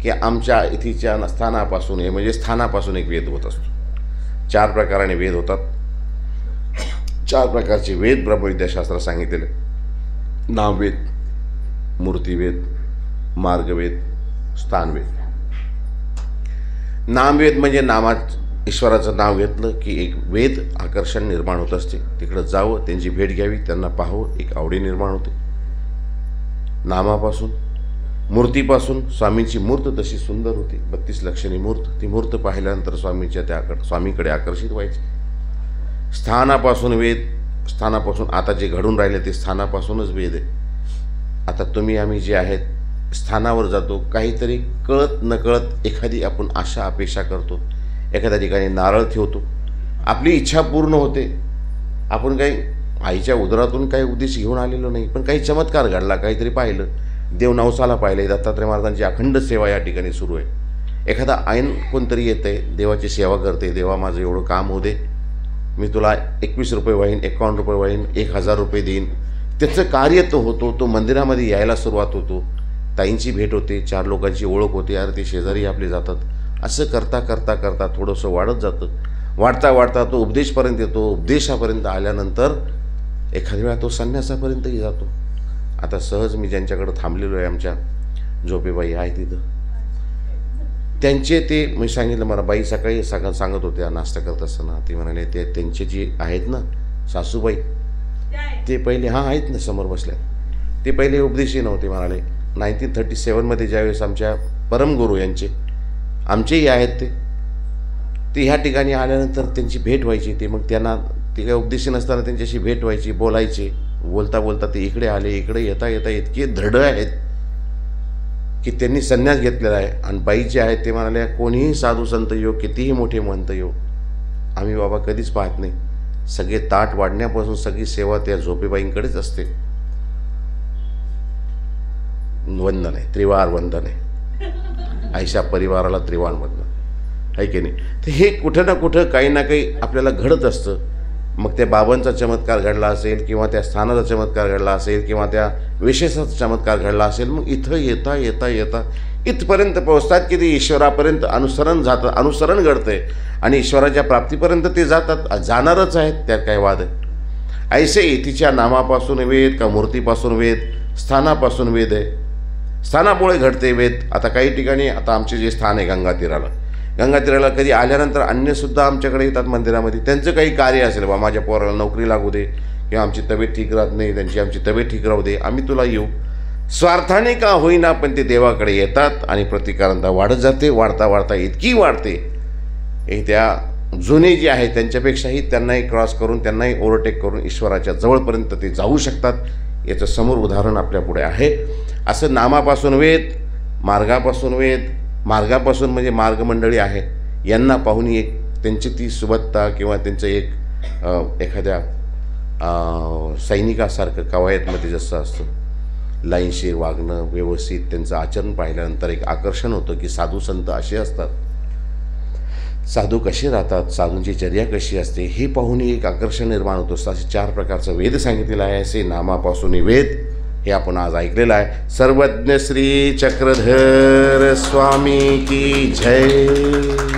की आमच्या इथीच्या स्थानापासून, हे म्हणजे स्थानापासून एक वेद होत असतो. 4 प्रकाराने वेद होतात. 4 प्रकारचे वेद ब्रह्मविद्याशास्त्रात सांगितलेले: नामवेद, मूर्तिवेद, मार्गवेद, स्थानवेद. नामवेद म्हणजे नामात ईश्वराचं नाव घेतलं की एक वेद आकर्षण निर्माण होत असते. तिकडं जावं, त्यांची भेट घ्यावी, त्यांना पाहावं, एक आवडी निर्माण होते नामापासून. मूर्तीपासून स्वामींची मूर्त तशी सुंदर होती, 32 लक्षणी मूर्त. ती मूर्त पाहिल्यानंतर स्वामीकडे आकर्षित व्हायचे. स्थानापासून वेद, स्थानापासून आता जे घडून राहिले ते स्थानापासूनच वेद आहे. आता तुम्ही आम्ही जे आहेत स्थानावर जातो, काहीतरी कळत नकळत एखादी आपण आशा अपेक्षा करतो, एखाद्या ठिकाणी नारळ ठेवतो, आपली इच्छा पूर्ण होते. आपण काही आईच्या उदरातून काही उद्देश घेऊन आलेलो नाही, पण काही चमत्कार घडला, काहीतरी पाहिलं, देव नवसाला पाहिलं. दत्तात्रय महाराजांची अखंड सेवा या ठिकाणी सुरू आहे. एखादा ऐन कोणतरी येतं आहे, देवाची सेवा करते, देवा माझं एवढं काम होऊ दे, मी तुला 21 रुपये वाहीन, 51 रुपये वाहीन, 1000 रुपये देईन. त्याचं कार्य तो होतो, तो मंदिरामध्ये यायला सुरुवात होतो, ताईंची भेट होते, 4 लोकांची ओळख होते, अरे ते शेजारी आपले जातात. असं करता करता करता थोडंसं वाढत जातं. वाढता वाढता तो उपदेशपर्यंत येतो. उपदेशापर्यंत आल्यानंतर एखाद्या वेळा तो संन्यासापर्यंतही जातो. आता सहज मी ज्यांच्याकडं थांबलेलो आहे, आमच्या झोपेबाई आहे तिथं, त्यांचे ते मी सांगितलं, मला बाई सकाळी सांगत होत्या नाश्ता करत असताना, ते म्हणाले ते त्यांचे जे आहेत ना सासूबाई, ते पहिले आहेत ना समोर बसल्या, ते पहिले उपदेशी नव्हते. म्हणाले 1937मध्ये ज्यावेळेस आमच्या परमगुरू यांचे आमचेही आहेत ते ह्या ठिकाणी आल्यानंतर त्यांची भेट व्हायची. ते मग त्यांना ते काही उपदेशी नसताना त्यांच्याशी भेट व्हायची, बोलायचे. बोलता बोलता ते इकडे आले. इकडे येता येता इतके दृढ आहेत की त्यांनी संन्यास घेतलेला आहे. आणि बाई जे आहेत ते म्हणाले, कोणीही साधू संत येऊ, कितीही मोठे महंत येऊ, आम्ही बाबा कधीच पाहत नाही. सगळे ताट वाढण्यापासून सगळी सेवा त्या झोपेबाईंकडेच असते. वंदन आहे, त्रिवार वंदन आहे. आयशा परिवाराला त्रिवार वंदन आहे की नाही? तर हे कुठं ना कुठं काही ना काही आपल्याला घडत असतं. मग त्या बाबांचा चमत्कार घडला असेल, किंवा त्या स्थानाचा चमत्कार घडला असेल, किंवा त्या विशेषाचा चमत्कार घडला असेल, मग इथं येता येता येता इथपर्यंत पोहोचतात की ते ईश्वरापर्यंत अनुसरण घडतंय आणि ईश्वराच्या प्राप्तीपर्यंत ते जाणारच आहेत. त्यात काय वाद आहे? ऐसे तिच्या नामापासून वेद का मूर्तीपासून वेद, स्थानापासून वेद आहे. स्थानामुळे घडते वेद. आता काही ठिकाणी, आता आमचे जे स्थान आहे गंगातीराला कधी आल्यानंतर अन्यसुद्धा आमच्याकडे येतात मंदिरामध्ये. त्यांचं काही कार्य असेल, बा माझ्या पोराला नोकरी लागू दे, किंवा आमची तब्येत ठीक राहत नाही, आमची तब्येत ठीक राहू दे, आम्ही तुला येऊ. स्वार्थाने का होईना पण ते देवाकडे येतात आणि प्रतिकारांता वाढत जाते. वाढता वाढता इतकी वाढते, हे त्या जुने जे आहेत त्यांच्यापेक्षाही त्यांनाही क्रॉस करून, त्यांनाही ओव्हरटेक करून ईश्वराच्या जवळपर्यंत ते जाऊ शकतात. याचं समोर उदाहरण आपल्यापुढे आहे. असं नामापासून वेद, मार्गापासून वेद, मार्गापासून म्हणजे मार्गमंडळी आहे, यांना पाहून एक त्यांची ती सुबत्ता किंवा त्यांचं एक एखाद्या सैनिकासारखं कवायतमध्ये जसं असतं, लाईनशीर वागणं, व्यवस्थित त्यांचं आचरण पाहिल्यानंतर एक आकर्षण होतं की साधू संत असे असतात. साधू कसे राहतात, साधूंची चर्या कशी असते हे पाहून एक आकर्षण निर्माण होत असतं. असे 4 प्रकारचं वेद सांगितलेलं आहे. असे नामापासून वेद हे आपण आज ऐकलेलं आहे. सर्वज्ञ श्री चक्रधर स्वामी की जय.